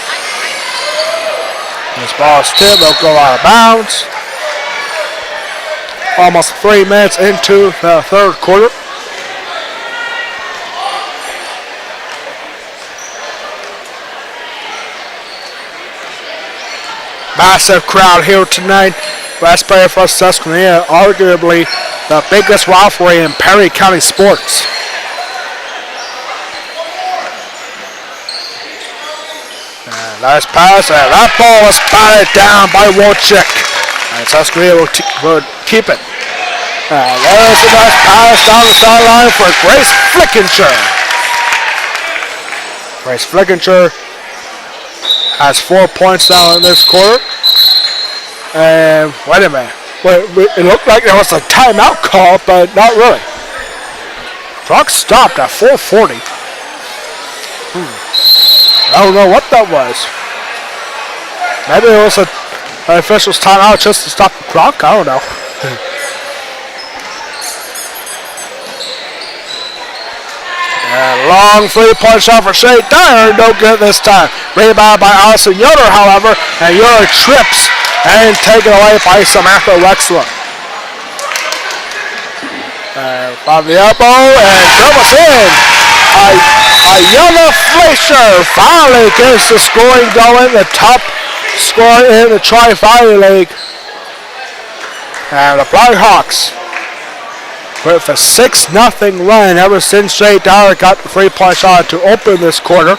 This ball is tipped, they'll go out of bounds. Almost 3 minutes into the third quarter. Massive crowd here tonight. West Perry for Susquenita, arguably the biggest rivalry in Perry County sports. Nice pass, and that ball was batted down by Wolchik. And Susquenita will keep it. And there's a nice pass down the sideline for Grace Flickinger. Grace Flickinger has 4 points now in this quarter. And wait a minute. It looked like there was a timeout call, but not really. Clock stopped at 4:40. I don't know what that was. Maybe it was an official's timeout just to stop the clock. I don't know. And long three-point shot for Shay Dyer. No good this time. Rebound by Allison Yoder, however. And Yoder trips and taken away by Samantha Wexler. From the elbow and dribbles in. Ayala Fleischer finally gets the scoring going, the top scorer in the Tri-Valley League. And the Blackhawks with a 6-0 run ever since Shay Dyer got the three-point shot to open this quarter.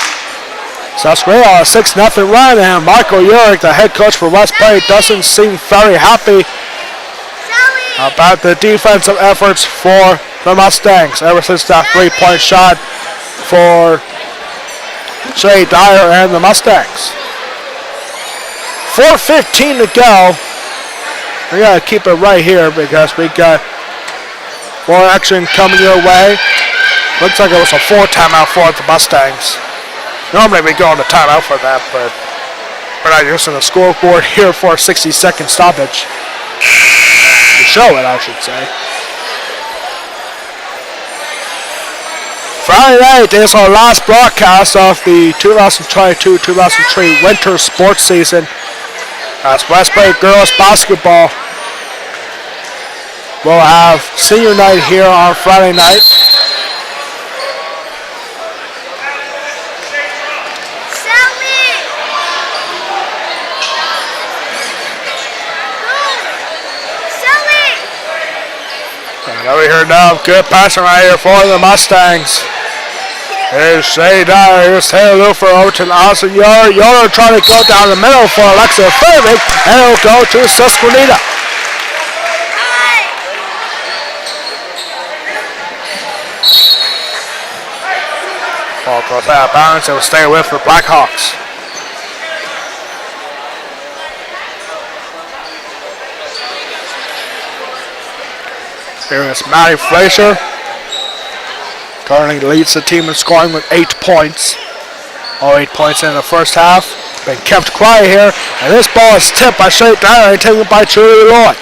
Susquenita on a 6-0 run, and Michael Urick, the head coach for West Perry, doesn't seem very happy about the defensive efforts for the Mustangs ever since that three-point shot for Shay Dyer and the Mustangs. 4:15 to go. We gotta keep it right here because we got more action coming your way. Looks like it was a 4 timeout for the Mustangs. Normally we go on the timeout for that, but we're not using the scoreboard here for a 60-second stoppage. To show it, I should say. Friday night is our last broadcast of the 2022-2023 winter sports season. As Westbury girls basketball will have senior night here on Friday night. And over here now, good passing right here for the Mustangs. Here's Shay Dyer, here's Taylor Lufer over to Austin Yoder. Yoder trying to go down the middle for Alexa Fairbank, and it'll go to Susquenita. Ball goes out of bounds, it will stay with the Blackhawks. Here is Maddie Fleischer. Currently leads the team in scoring with 8 points. All 8 points in the first half. Been kept quiet here. And this ball is tipped by Shay Dyer and taken by Trudy Lloyd.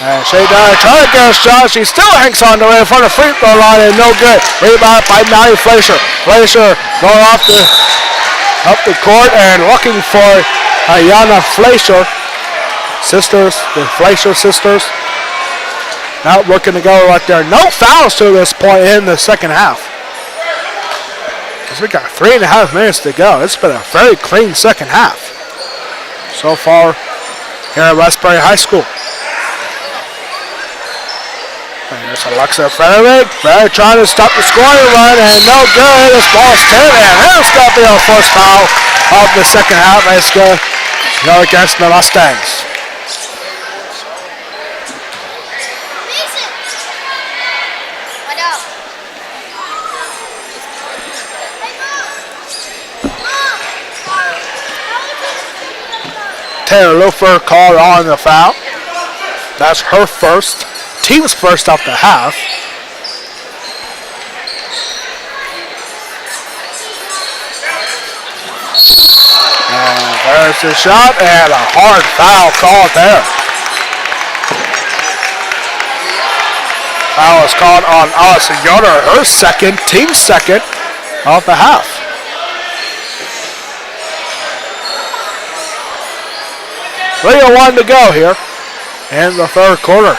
And Shay Dyer trying to get a shot. She still hangs on to it in front of the free throw line and no good. Rebound by Maddie Fleischer. Fleischer going up the court and looking for Ayana Fleischer. Sisters, the Fleischer sisters. Not working together right there. No fouls to this point in the second half. We got 3.5 minutes to go. It's been a very clean second half so far here at Westbury High School. And there's Alexa Frederick. Frederick trying to stop the scoring run and no good. This ball's tipped and there's going to be our first foul of the second half. It's going to go against the Mustangs. Taylor Lufer called on the foul. That's her first. Team's first off the half. And there's the shot and a hard foul called there. Foul is called on Allison Yoder, her second, team's second off the half. 3:01 to go here in the third quarter.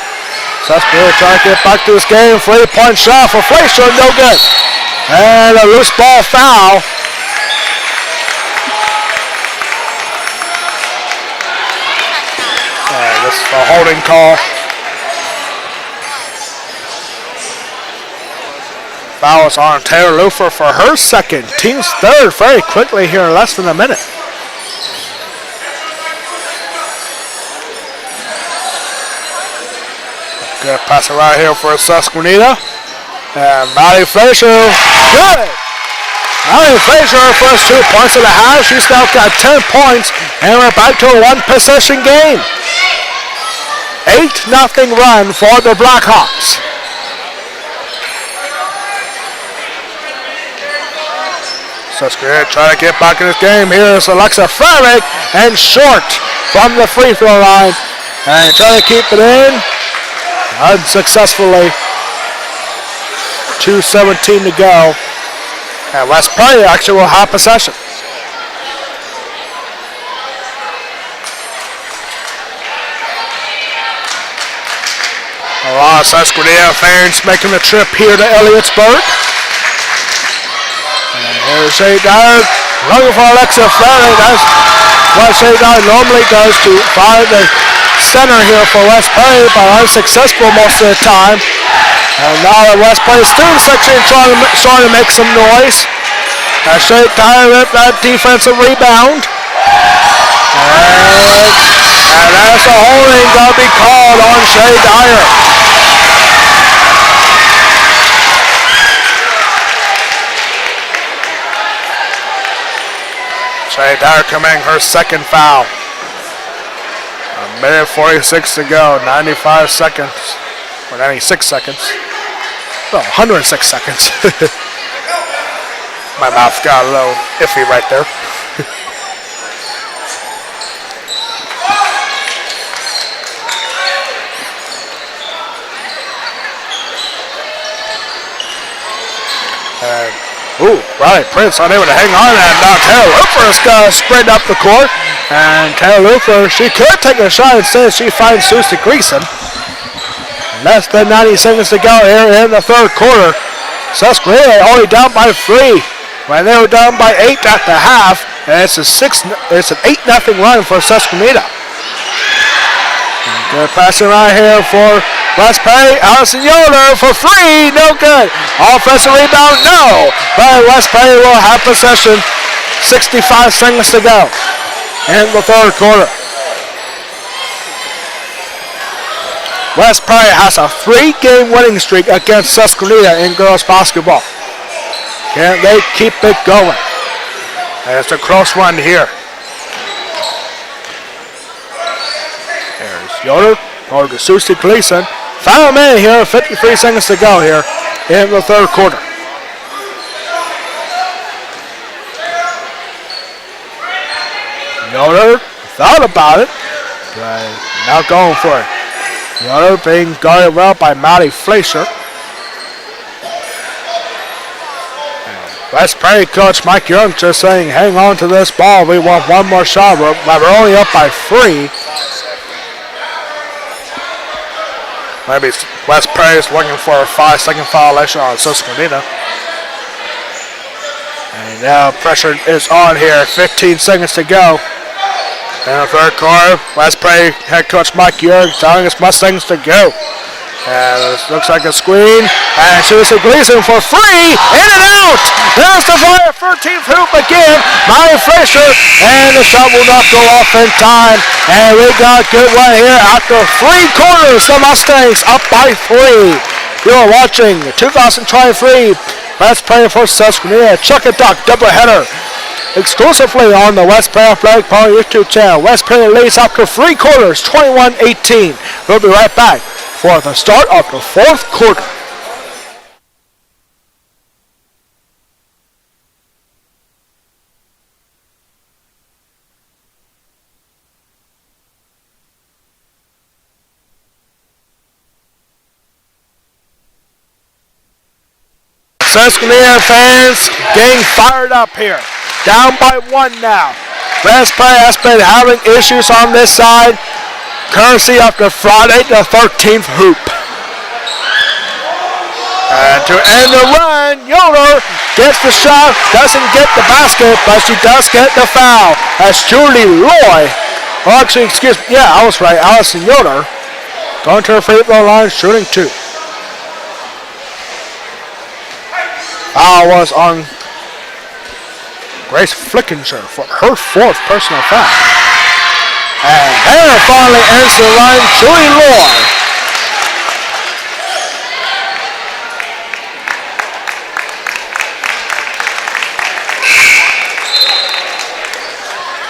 Susquenita trying to get back to this game. 3-point shot for Fleischer, no good. And a loose ball foul. This is a holding call. Foul is on Taylor Lufer for her second. Team's third very quickly here in less than a minute. Good pass around here for Susquenita. And Maddie Fleischer, good! Maddie Fleischer, her first 2 points of the half. She's now got 10 points, and we're back to a one-possession game. 8-0 run for the Blackhawks. Susquenita trying to get back in this game. Here's Alexa Frederick, and short from the free throw line. And trying to keep it in. Unsuccessfully. 2:17 to go. And West Prairie actually will have possession. A lot of Susquenita fans making the trip here to Elliotsburg. And here's Shay Dyer looking for Alexa Frederick. That's what Shay Dyer normally does to find the center here for West Prairie, but unsuccessful most of the time. And now the West Prairie student section starting to make some noise. As Shay Dyer with that defensive rebound. And that's a holding going to be called on Shay Dyer. Shay Dyer committing her second foul. 1:46 to go, 95 seconds, or 96 seconds. No, 106 seconds. My mouth got a little iffy right there. Ooh, Riley Prince unable to hang on, and now Taylor Looper is going to sprint up the court. And Taylor Looper, she could take a shot. Instead, she finds Susie Gleason. Less than 90 seconds to go here in the third quarter. Susquenita only down by 3 when they were down by 8 at the half. And it's an 8-0 run for Susquenita. Good passing right here for West Perry. Allison Yoder for 3, no good. Offensive rebound, no. But West Perry will have possession. 65 seconds to go in the third quarter. West Perry has a 3-game winning streak against Susquenita in girls basketball. Can they keep it going? And it's a close one here. There's Yoder over to Susie Gleason. Final minute here, 53 seconds to go here in the third quarter. Yoder thought about it, but not going for it. Yoder being guarded well by Maddie Fleischer. West Perry coach Mike Young just saying, hang on to this ball. We want one more shot. We're only up by 3. Maybe West Perry is looking for a 5-second violation on Susquenita. And now pressure is on here. 15 seconds to go. In the third quarter, West Perry head coach Mike Young telling his Mustangs to go. And it looks like a screen. And Susie Gleason for 3. In and out. There's the fire. 13th hoop again. Maddie Fleischer. And the shot will not go off in time. And we got a good one here after 3 quarters. The Mustangs up by 3. You're watching the 2023 West Perry for Susquenita Chuck and Duck doubleheader. Exclusively on the West Perry Athletic Power YouTube channel. West Perry leads after 3 quarters, 21-18. We'll be right back for the start of the fourth quarter. Susquenita fans getting fired up here. Down by 1 now. West Perry has been having issues on this side, courtesy of the Friday the 13th hoop. And to end the run, Yoder gets the shot, doesn't get the basket, but she does get the foul. As Julie Loy, actually, excuse me, yeah, I was right, Allison Yoder, going to her free throw line, shooting 2. Foul was on Grace Flickinger for her 4th personal foul. And there finally ends the run, Julie Loy.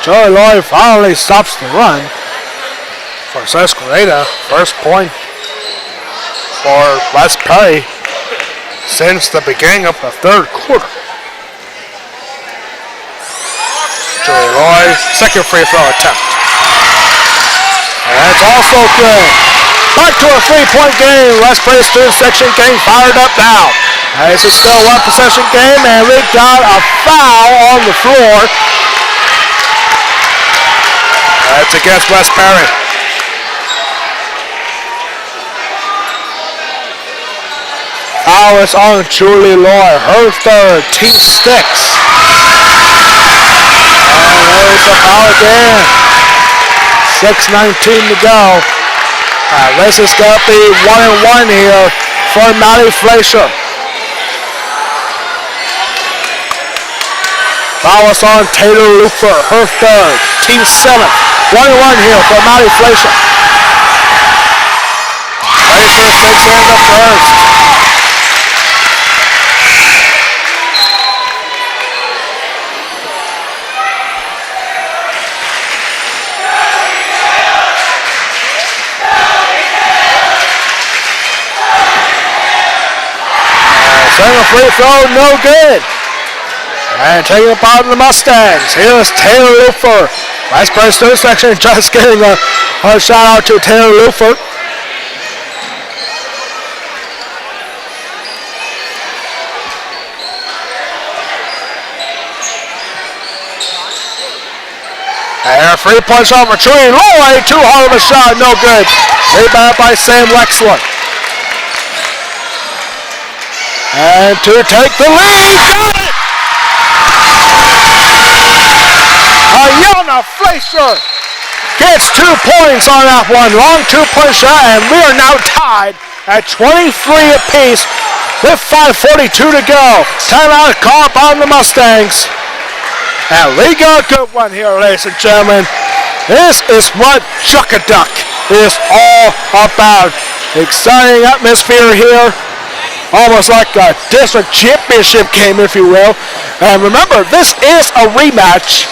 Julie Loy finally stops the run for Susquenita. First point for West Perry since the beginning of the third quarter. Julie Loy, second free throw attempt. And that's also good. Back to a 3-point game. West Perry student section getting fired up now. This is still 1 possession game, and we got a foul on the floor. That's against West Perry. Foul is on Julie Loy, her 3rd, team 6. And there's the foul again. 6:19 to go. This is going to be 1-1 here for Maddie Fleischer. Foul is on Taylor Looper, her 3rd, team 7. 1-1 here for Maddie Fleischer. Fleischer takes in the first. Second free throw, no good. And taking it out of the Mustangs. Here's Taylor Looper. Vice President section just getting a shout out to Taylor Looper. 3-point shot for Chewy Loy. Too hard of a shot, no good. Rebound by Sam Wexler. And to take the lead, got it! Ayana Fleischer gets 2 points on that one. Long 2-point shot, and we are now tied at 23 apiece with 5:42 to go. Timeout call on the Mustangs. And we got a good one here, ladies and gentlemen. This is what Chuck-a-Duck is all about. Exciting atmosphere here. Almost like a district championship game, if you will. And remember, this is a rematch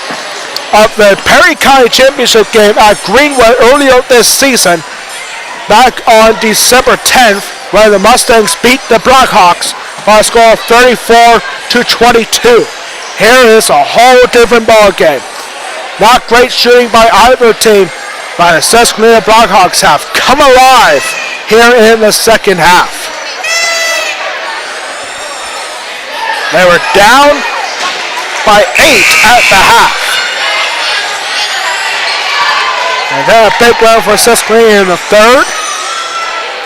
of the Perry County Championship game at Greenwood earlier this season, back on December 10th, where the Mustangs beat the Blackhawks by a score of 34-22. Here is a whole different ball game. Not great shooting by either team, but the Susquenita Blackhawks have come alive here in the second half. They were down by 8 at the half. And then a big run for Susquenita in the third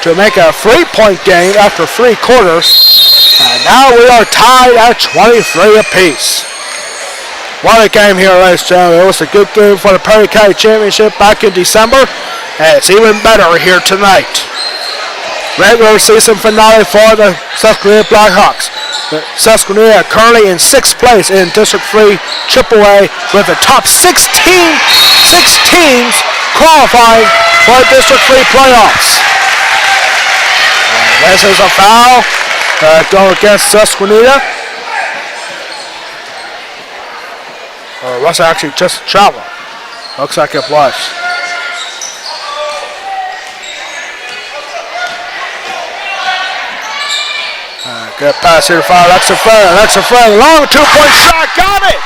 to make a 3-point game after 3 quarters. And now we are tied at 23 apiece. What a game here, ladies and gentlemen. It was a good game for the Perry County Championship back in December, and it's even better here tonight. Regular season finale for the Susquenita Blackhawks. The Susquenita currently in 6th place in District 3 AAA with the top 6 teams qualifying for District 3 playoffs. And this is a foul going against Susquenita. Or was it actually just travel? Looks like it was. Good pass here to foul Alexa Frederick. Long 2-point shot. Got it!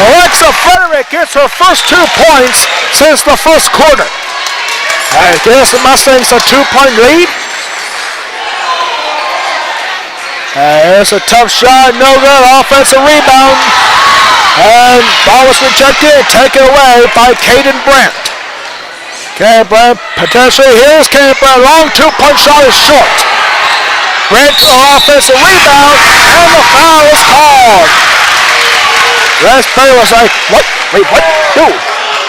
Alexa Frederick gets her first 2 points since the first quarter. And it gives the Mustangs a 2-point lead. And here's a tough shot. No good. Offensive rebound. And ball was rejected and taken away by Caden Brandt. Caden Brandt potentially. Here's Caden Brandt. Long 2-point shot is short. Brandt offensive rebound, and the foul is called. Last player was like, what? Wait, what? Dude.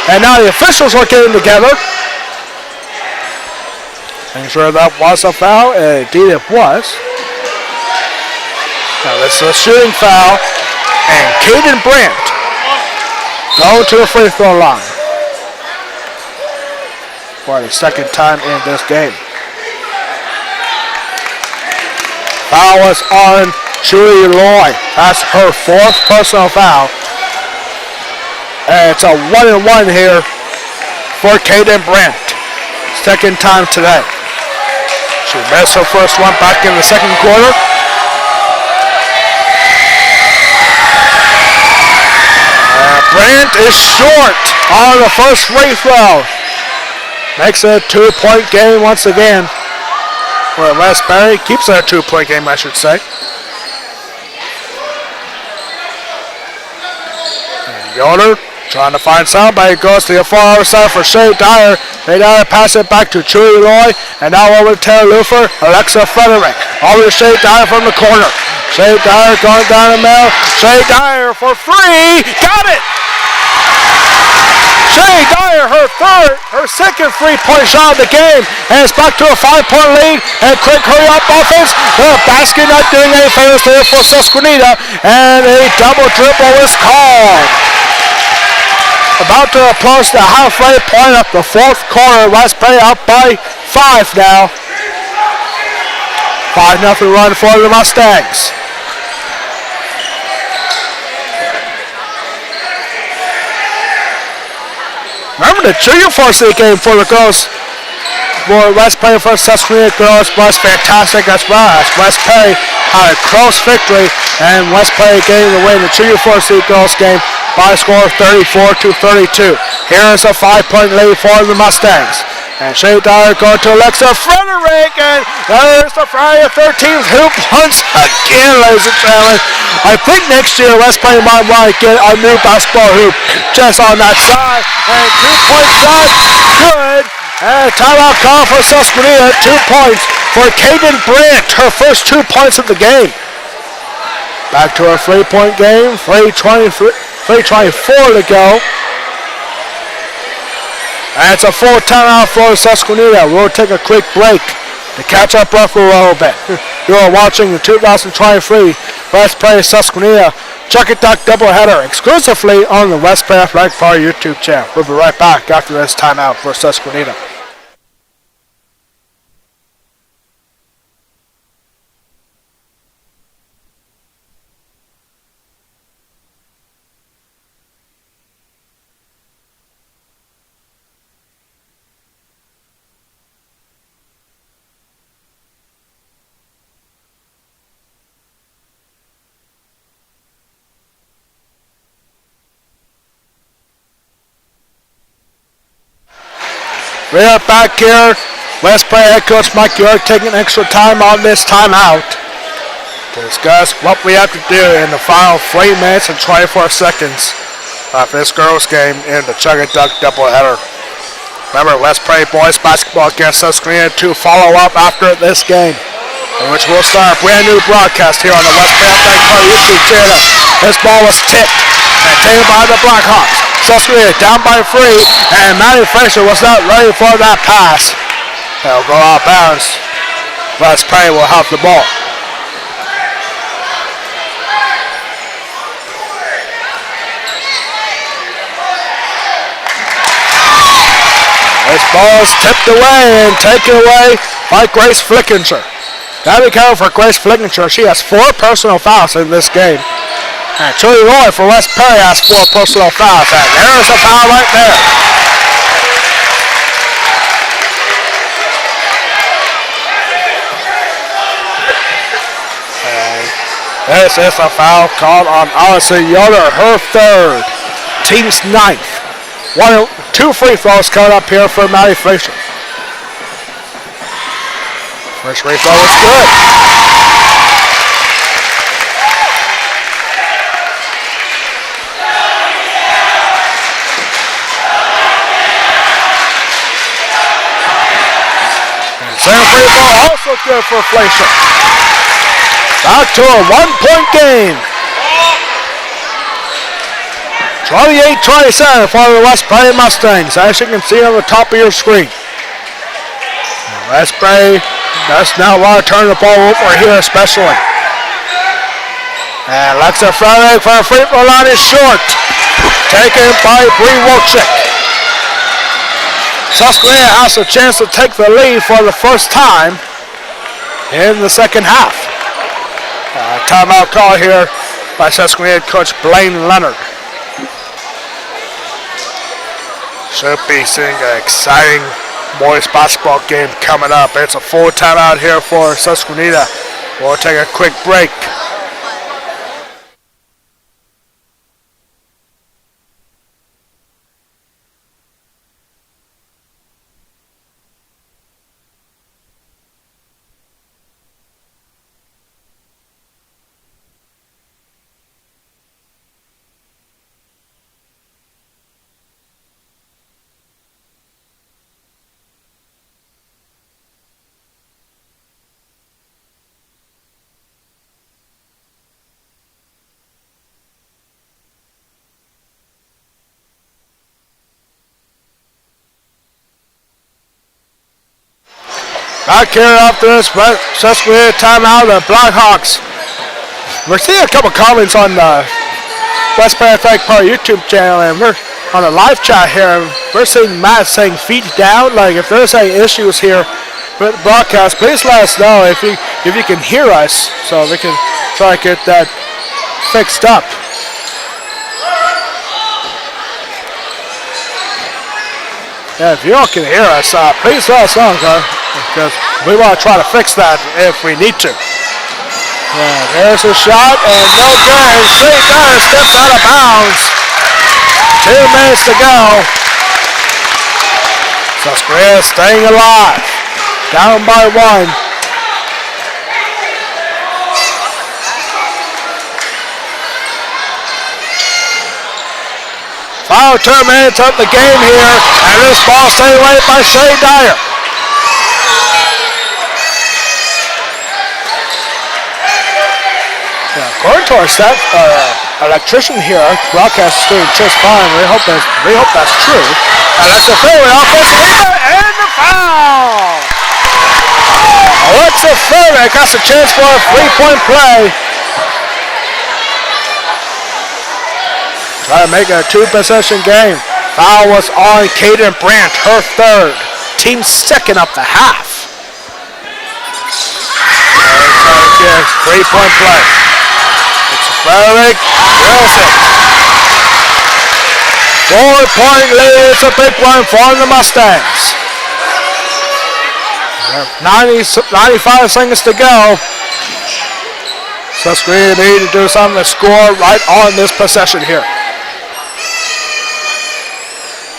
And now the officials are getting together. I'm sure that was a foul, and indeed it was. Now this is a shooting foul, and Caden Brandt going to the free throw line for the second time in this game. Foul was on Julie Loy. That's her 4th personal foul. And it's a 1-and-1 here for Caden Brandt. Second time today. She missed her first one back in the second quarter. Brandt is short on the first free throw. Makes it a 2-point game once again. For West Perry, keeps it a 2-point game, I should say. And Yoder trying to find somebody. Goes to the far outside for Shea Dyer. Shea Dyer pass it back to Chewy Loy. And now over to Taylor Lufer. Alexa Frederick. Over to Shea Dyer from the corner. Shea Dyer going down the middle. Shea Dyer for 3. Got it! Shea Dyer, her second 3-point shot of the game, and it's back to a 5-point lead, and quick hurry-up offense. The basket not doing any favors there for Susquenita, and a double dribble is called. About to approach the halfway point of the 4th quarter. West Perry up by 5 now. 5-0 run for the Mustangs. Remember the junior varsity game for the girls, for West Perry versus Susquenita girls was fantastic as well, as West Perry had a close victory, and West Perry getting the win in the junior varsity girls game by a score of 34-32. Here is a 5-point lead for the Mustangs. And Shea Dyer going to Alexa Frederick, and there's the Friday 13th hoop once again, ladies and gentlemen. I think next year West Point might want to get a new basketball hoop just on that side. And 2-point shot, good. And timeout call for Susquenita, 2 points for Kaden Brandt, her first 2 points of the game. Back to our 3-point game, 3:24 to go. And it's a full timeout for Susquenita. We'll take a quick break to catch our breath a little bit. You are watching the 2023 West Prairie Susquenita Chuck It Duck doubleheader exclusively on the West Prairie Athletic Park YouTube channel. We'll be right back after this timeout for Susquenita. We are back here. West Prairie head coach Mike York taking extra time on this timeout to discuss what we have to do in the final 3 minutes and 24 seconds of this girls game in the Chuck It Duck doubleheader. Remember, West Prairie boys basketball against Susquenita to follow up after this game, in which we'll start a brand new broadcast here on the West Prairie Athletic Park YouTube channel. This ball was tipped and taken by the Blackhawks. Susquenita down by 3, and Maddie Fraser was not ready for that pass. It'll go out of bounds. West Prairie will have the ball. This ball is tipped away and taken away by Grace Flickinger. Gotta be careful for Grace Flickinger. She has 4 personal fouls in this game. And Julie Roy for West Prairie has 4 personal fouls. And there's a foul right there. And this is a foul called on Allison Yoder, her 3rd, team's 9th. 2 free throws coming up here for Maddie Fraser. First free throw is good. Second free throw also good for Fleischer. Back to a 1-point game. 28-27 for the West Prairie Mustangs, as you can see on the top of your screen. West Prairie does now want to turn the ball over here especially. And Alexa Frederick for a free throw line is short. Taken by Bree Wilczyk. Susquenita has a chance to take the lead for the first time in the second half. Timeout call here by Susquenita coach Blaine Leonard. Should be seeing an exciting boys basketball game coming up. It's a full timeout here for Susquenita. We'll take a quick break. Back here after this Susquenita timeout, the Blackhawks. We're seeing a couple comments on the West Prairie Athletic Park YouTube channel, and we're on a live chat here. We're seeing Matt saying feet down. Like, if there's any issues here with the broadcast, please let us know if you can hear us, so we can try to get that fixed up. Yeah, if you all can hear us, please let us know, because we want to try to fix that if we need to. Yeah, there's a shot, and no good. And Shea Dyer steps out of bounds. 2 minutes to go. Susquenita staying alive. Down by 1. Final 2 minutes of the game here, and this ball stayed away by Shay Dyer. According to our electrician here, broadcast is doing just fine. We hope that's true. And that's a fairway offense and the foul. Alexa Fairway gets a chance for a 3-point play. Try to make it a 2-possession game. Foul was on Kaden Brandt, her 3rd. Team 2nd of the half. 3-point play. It's Fairway drills it. 4-point lead. It's a big one for the Mustangs. 95 seconds to go. Susquenita need to do something to score right on this possession here.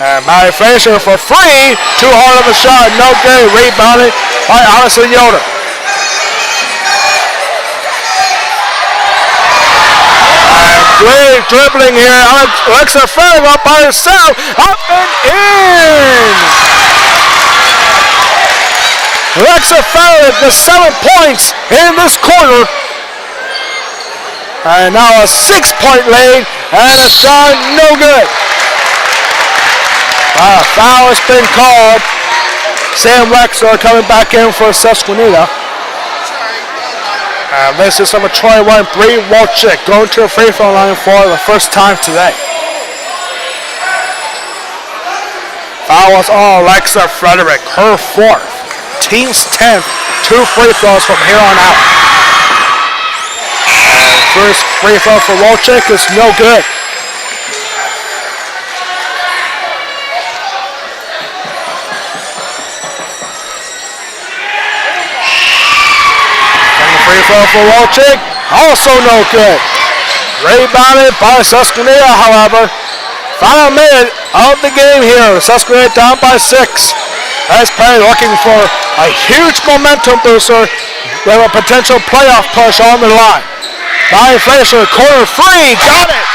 And Matty Frazier for free. Too hard of a shot. No good. Rebounded by Allison Yoder. And great dribbling here. Alexa Fairway up by herself. Up and in. Alexa Fairway with 7 points in this quarter. And now a 6-point lead. And a shot no good. Foul has been called. Sam Wexler coming back in for Susquenita. And this is number 21, Bree Wolchik, going to the free throw line for the first time today. Foul was on Alexa Frederick, her 4th. Team's 10th, 2 free throws from here on out. And first free throw for Wolchik is no good. Free throw for Wolchik, also no good. Rebounded by Susquenita, however. Final minute of the game here. Susquenita down by 6. As Perry looking for a huge momentum booster with a potential playoff push on the line. By Frazier, corner 3, got it.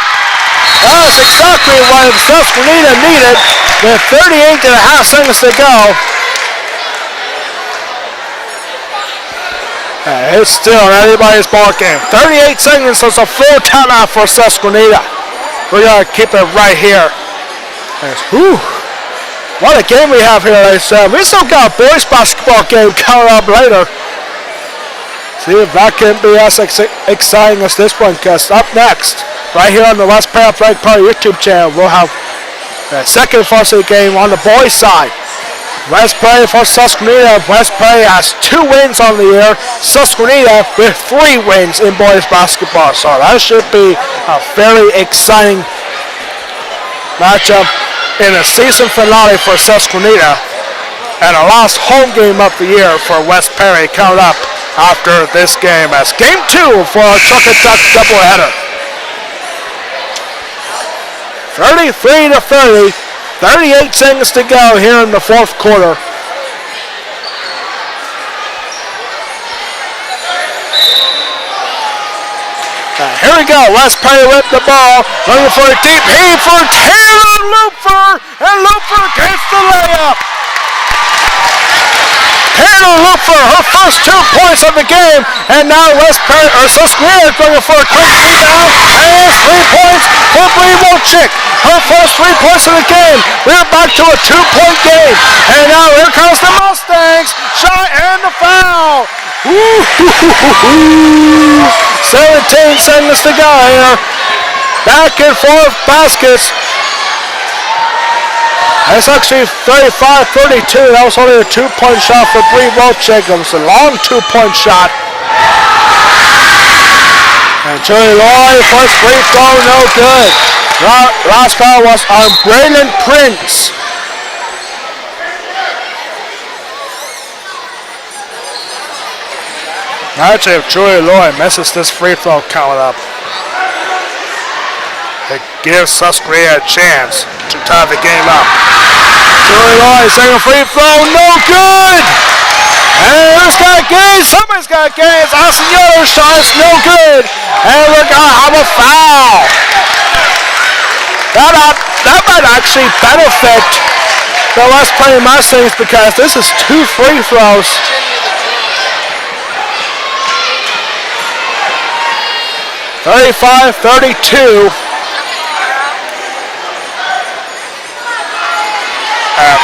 That's exactly what Susquenita needed with 38.5 seconds to go. It's still anybody's ball game. 38 seconds, so it's a full timeout for Susquenita. We gotta keep it right here. What a game we have here, ladies and gentlemen. We still got a boys basketball game coming up later. See if that can be as exciting as this one, because up next, right here on the West Perry Athletic Party YouTube channel, we'll have the second varsity game on the boys side. West Perry for Susquenita. West Perry has 2 wins on the year. Susquenita with 3 wins in boys basketball. So that should be a very exciting matchup in a season finale for Susquenita. And a last home game of the year for West Perry coming up after this game as game 2 for a Chuck and Duck doubleheader. 33-30. 38 seconds to go here in the 4th quarter. Here we go. West Perry with the ball. Looking for a deep heave for Taylor Looper. And Looper gets the layup. Taylor Looper, her first 2 points of the game. And now West Perry, or Susquenita is looking for a quick rebound. And 3 points for Bree Wolchik. Her first 3 points of the game. We're back to a 2-point game. And now here comes the Mustangs. Shot and the foul. 17 seconds to go here. Back and forth baskets. That's actually 35-32. That was only a 2-point shot for Bree Wolchik. It was a long 2-point shot. And Julie Lloyd, first free throw, no good. Last foul was on Braylon Prince. Actually, if Julie Lloyd misses this free throw coming up, it gives Susquenita a chance to tie the game up. Julie Lloyd, second free throw, no good. And who's got gains? Somebody's got gains. Austin Yoder's shots, no good. And we're going to have a foul. That might actually benefit the West Prairie Mustangs because this is 2 free throws. (35-32).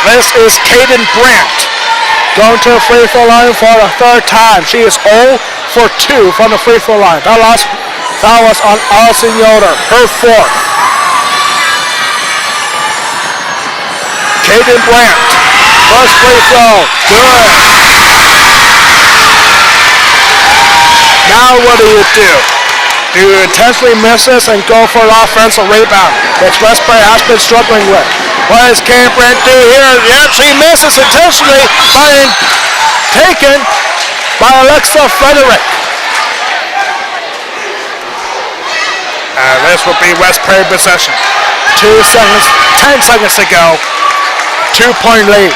This is Kaden Brandt going to the free throw line for the third time. She is 0 for 2 from the free throw line. That last foul was on Allison Yoder, her fourth. Kaden Brandt, first free throw, good. Now what do? Do you intentionally miss this and go for an offensive rebound, which West Prairie has been struggling with? What does Kaden Brandt do here? Yep, she misses intentionally, being taken by Alexa Frederick. And this will be West Prairie possession. 10 seconds to go. 2-point lead.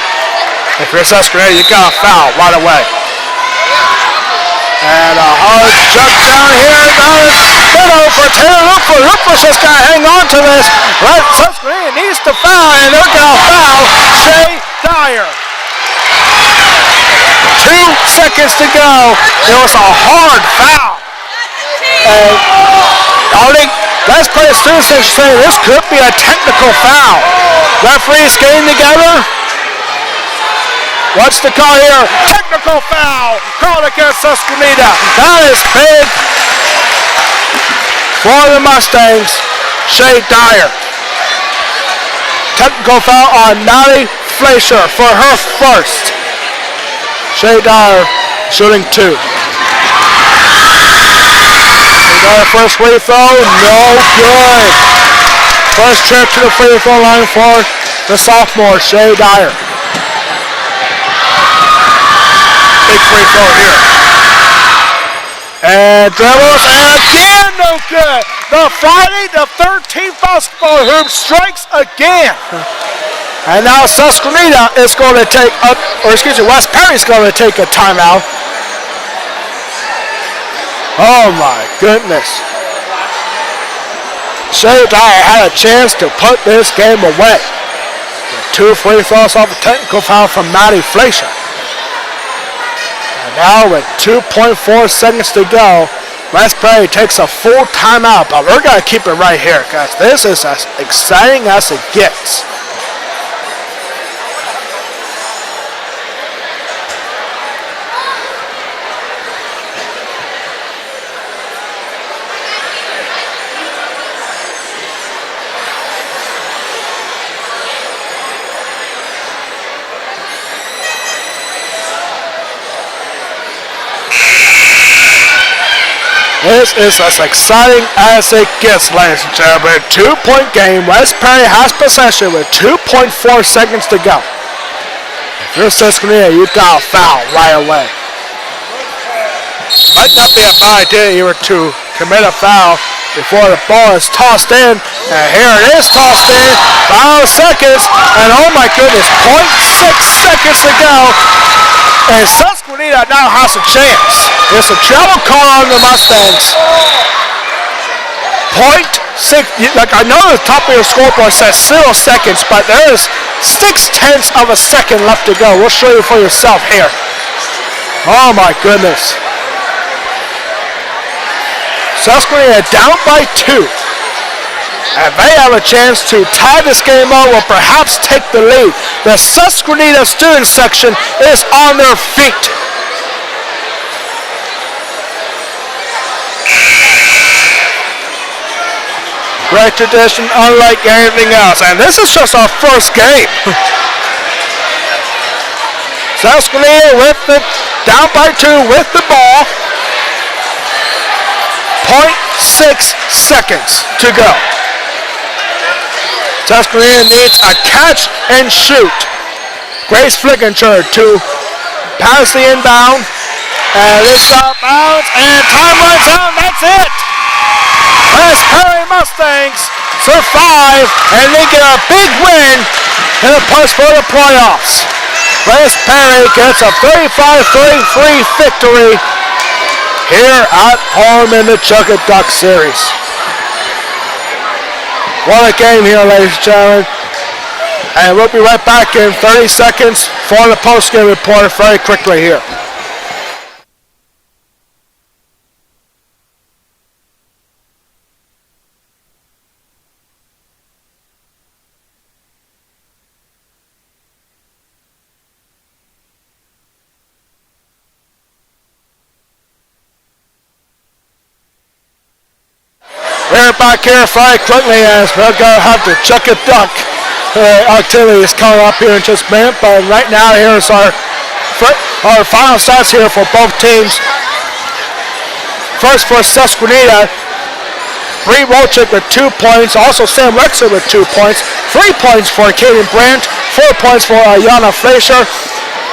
If you're Susquenita, you got a foul right away. And a hard jump down here. Middle for Taylor Hooper. Hooper's just got to hang on to this. Right, Susquenita needs to foul, and they're going to foul Shay Dyer. 2 seconds to go. It was a hard foul. And I think West Prairie students are saying this could be a technical foul. Referees getting together. What's the call here? Technical foul called against Susquenita. That is big for the Mustangs. Shay Dyer. Technical foul on Maddie Fleischer for her first. Shay Dyer shooting 2. Shay Dyer first free throw, no good. First trip to the free throw line for the sophomore, Shay Dyer. Big free throw here. And dribbles, and again no good. The Friday the 13th basketball hoop strikes again. And now Susquenita is going to take up, or excuse me, West Prairie's going to take a timeout. Oh my goodness. Shay Dyer had a chance to put this game away. 2 free throws off a technical foul from Maddie Fleischer. Now with 2.4 seconds to go, West Prairie takes a full timeout, but we're going to keep it right here because this is as exciting as it gets. This is as exciting as it gets, ladies and gentlemen. 2-point game. West Prairie has possession with 2.4 seconds to go. If you're Susquenita, you got a foul right away. Might not be a bad idea here to commit a foul before the ball is tossed in. And here it is tossed in. 5 seconds. And oh my goodness, 0.6 seconds to go. And Susquenita now has a chance. It's a travel call on the Mustangs. 0.6, like I know the top of your scoreboard says 0 seconds, but there is 0.6 of a second left to go. We'll show you for yourself here. Oh my goodness. Susquenita down by 2. And they have a chance to tie this game up or perhaps take the lead. The Susquenita student section is on their feet. Great tradition, unlike anything else. And this is just our first game. Susquenita with the down by 2 with the ball. 0.6 seconds to go. Susquenita needs a catch and shoot. Grace Flickinger to pass the inbound. And it's out of bounds. And time runs out. And that's it. West Prairie Mustangs survive. And they get a big win in a push for the playoffs. West Perry gets a 35-33 victory here at home in the Chucket Duck Series. What a game here, ladies and gentlemen. And we'll be right back in 30 seconds for the post-game report very quickly here. We're back here very quickly as we're going to have the Chucket Duck activities coming up here in just a minute. But right now, here's our final stats here for both teams. First for Susquenita, Bree Rochick with 2 points. Also Sam Rexer with 2 points. 3 points for Kaden Brandt. 4 points for Ayana Fleischer.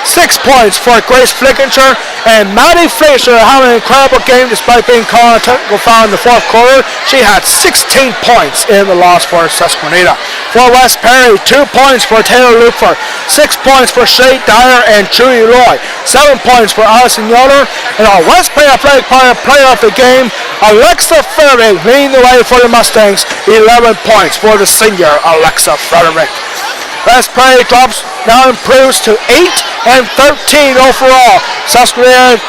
6 points for Grace Flickinger, and Maddie Fleischer having an incredible game despite being called a technical foul in the fourth quarter. She had 16 points in the loss for Susquenita. For West Perry, 2 points for Taylor Luper, 6 points for Shay Dyer and Judy Roy, 7 points for Allison Yoder, and our West Perry athletic player of the game, Alexa Frederick, leading the way for the Mustangs, 11 points for the senior Alexa Frederick. West Perry now improves to 8-13 overall. Susquenita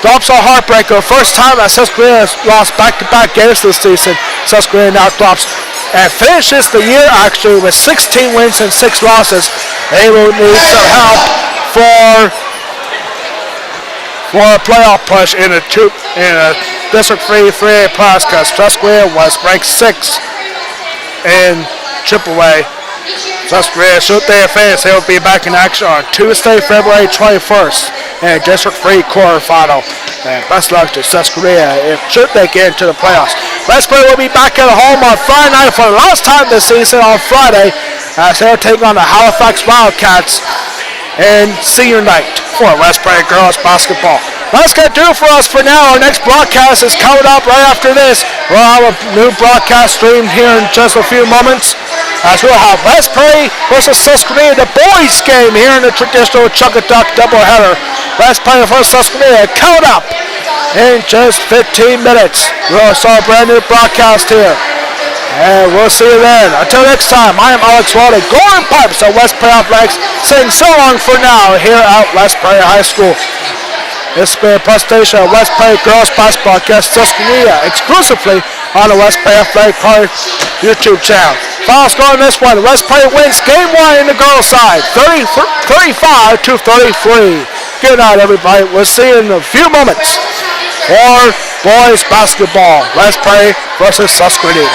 drops a heartbreaker. First time that Susquenita has lost back-to-back games this season. Susquenita now drops and finishes the year actually with 16 wins and 6 losses. They will need some help for a playoff push in a District 3 3A plus, because Susquenita was ranked 6th in AAA. Susquenita, should they advance, they will be back in action on Tuesday, February 21st in a District 3 quarterfinal. And best luck to Susquenita should they get into the playoffs. West Perry will be back at home on Friday night for the last time this season on Friday as they'll take on the Halifax Wildcats in senior night for West Perry girls basketball. That's going to do it for us for now. Our next broadcast is coming up right after this. We'll have a new broadcast stream here in just a few moments, as we'll have West Perry versus Susquenita, the boys game here in the traditional Chucket Duck doubleheader. West Perry versus Susquenita coming up in just 15 minutes. We'll start a brand new broadcast here. And we'll see you then. Until next time, I am Alex Walden, Golden Pipes at West Perry Athletics, saying so long for now here at West Perry High School. This has been a presentation of West Perry Girls Basketball against Susquenita exclusively on the West Perry Athletic Park YouTube channel. Final score on this one, West Perry wins game 1 in the girls side, 35-33. Good night, everybody. We'll see you in a few moments for boys basketball, West Perry versus Susquenita.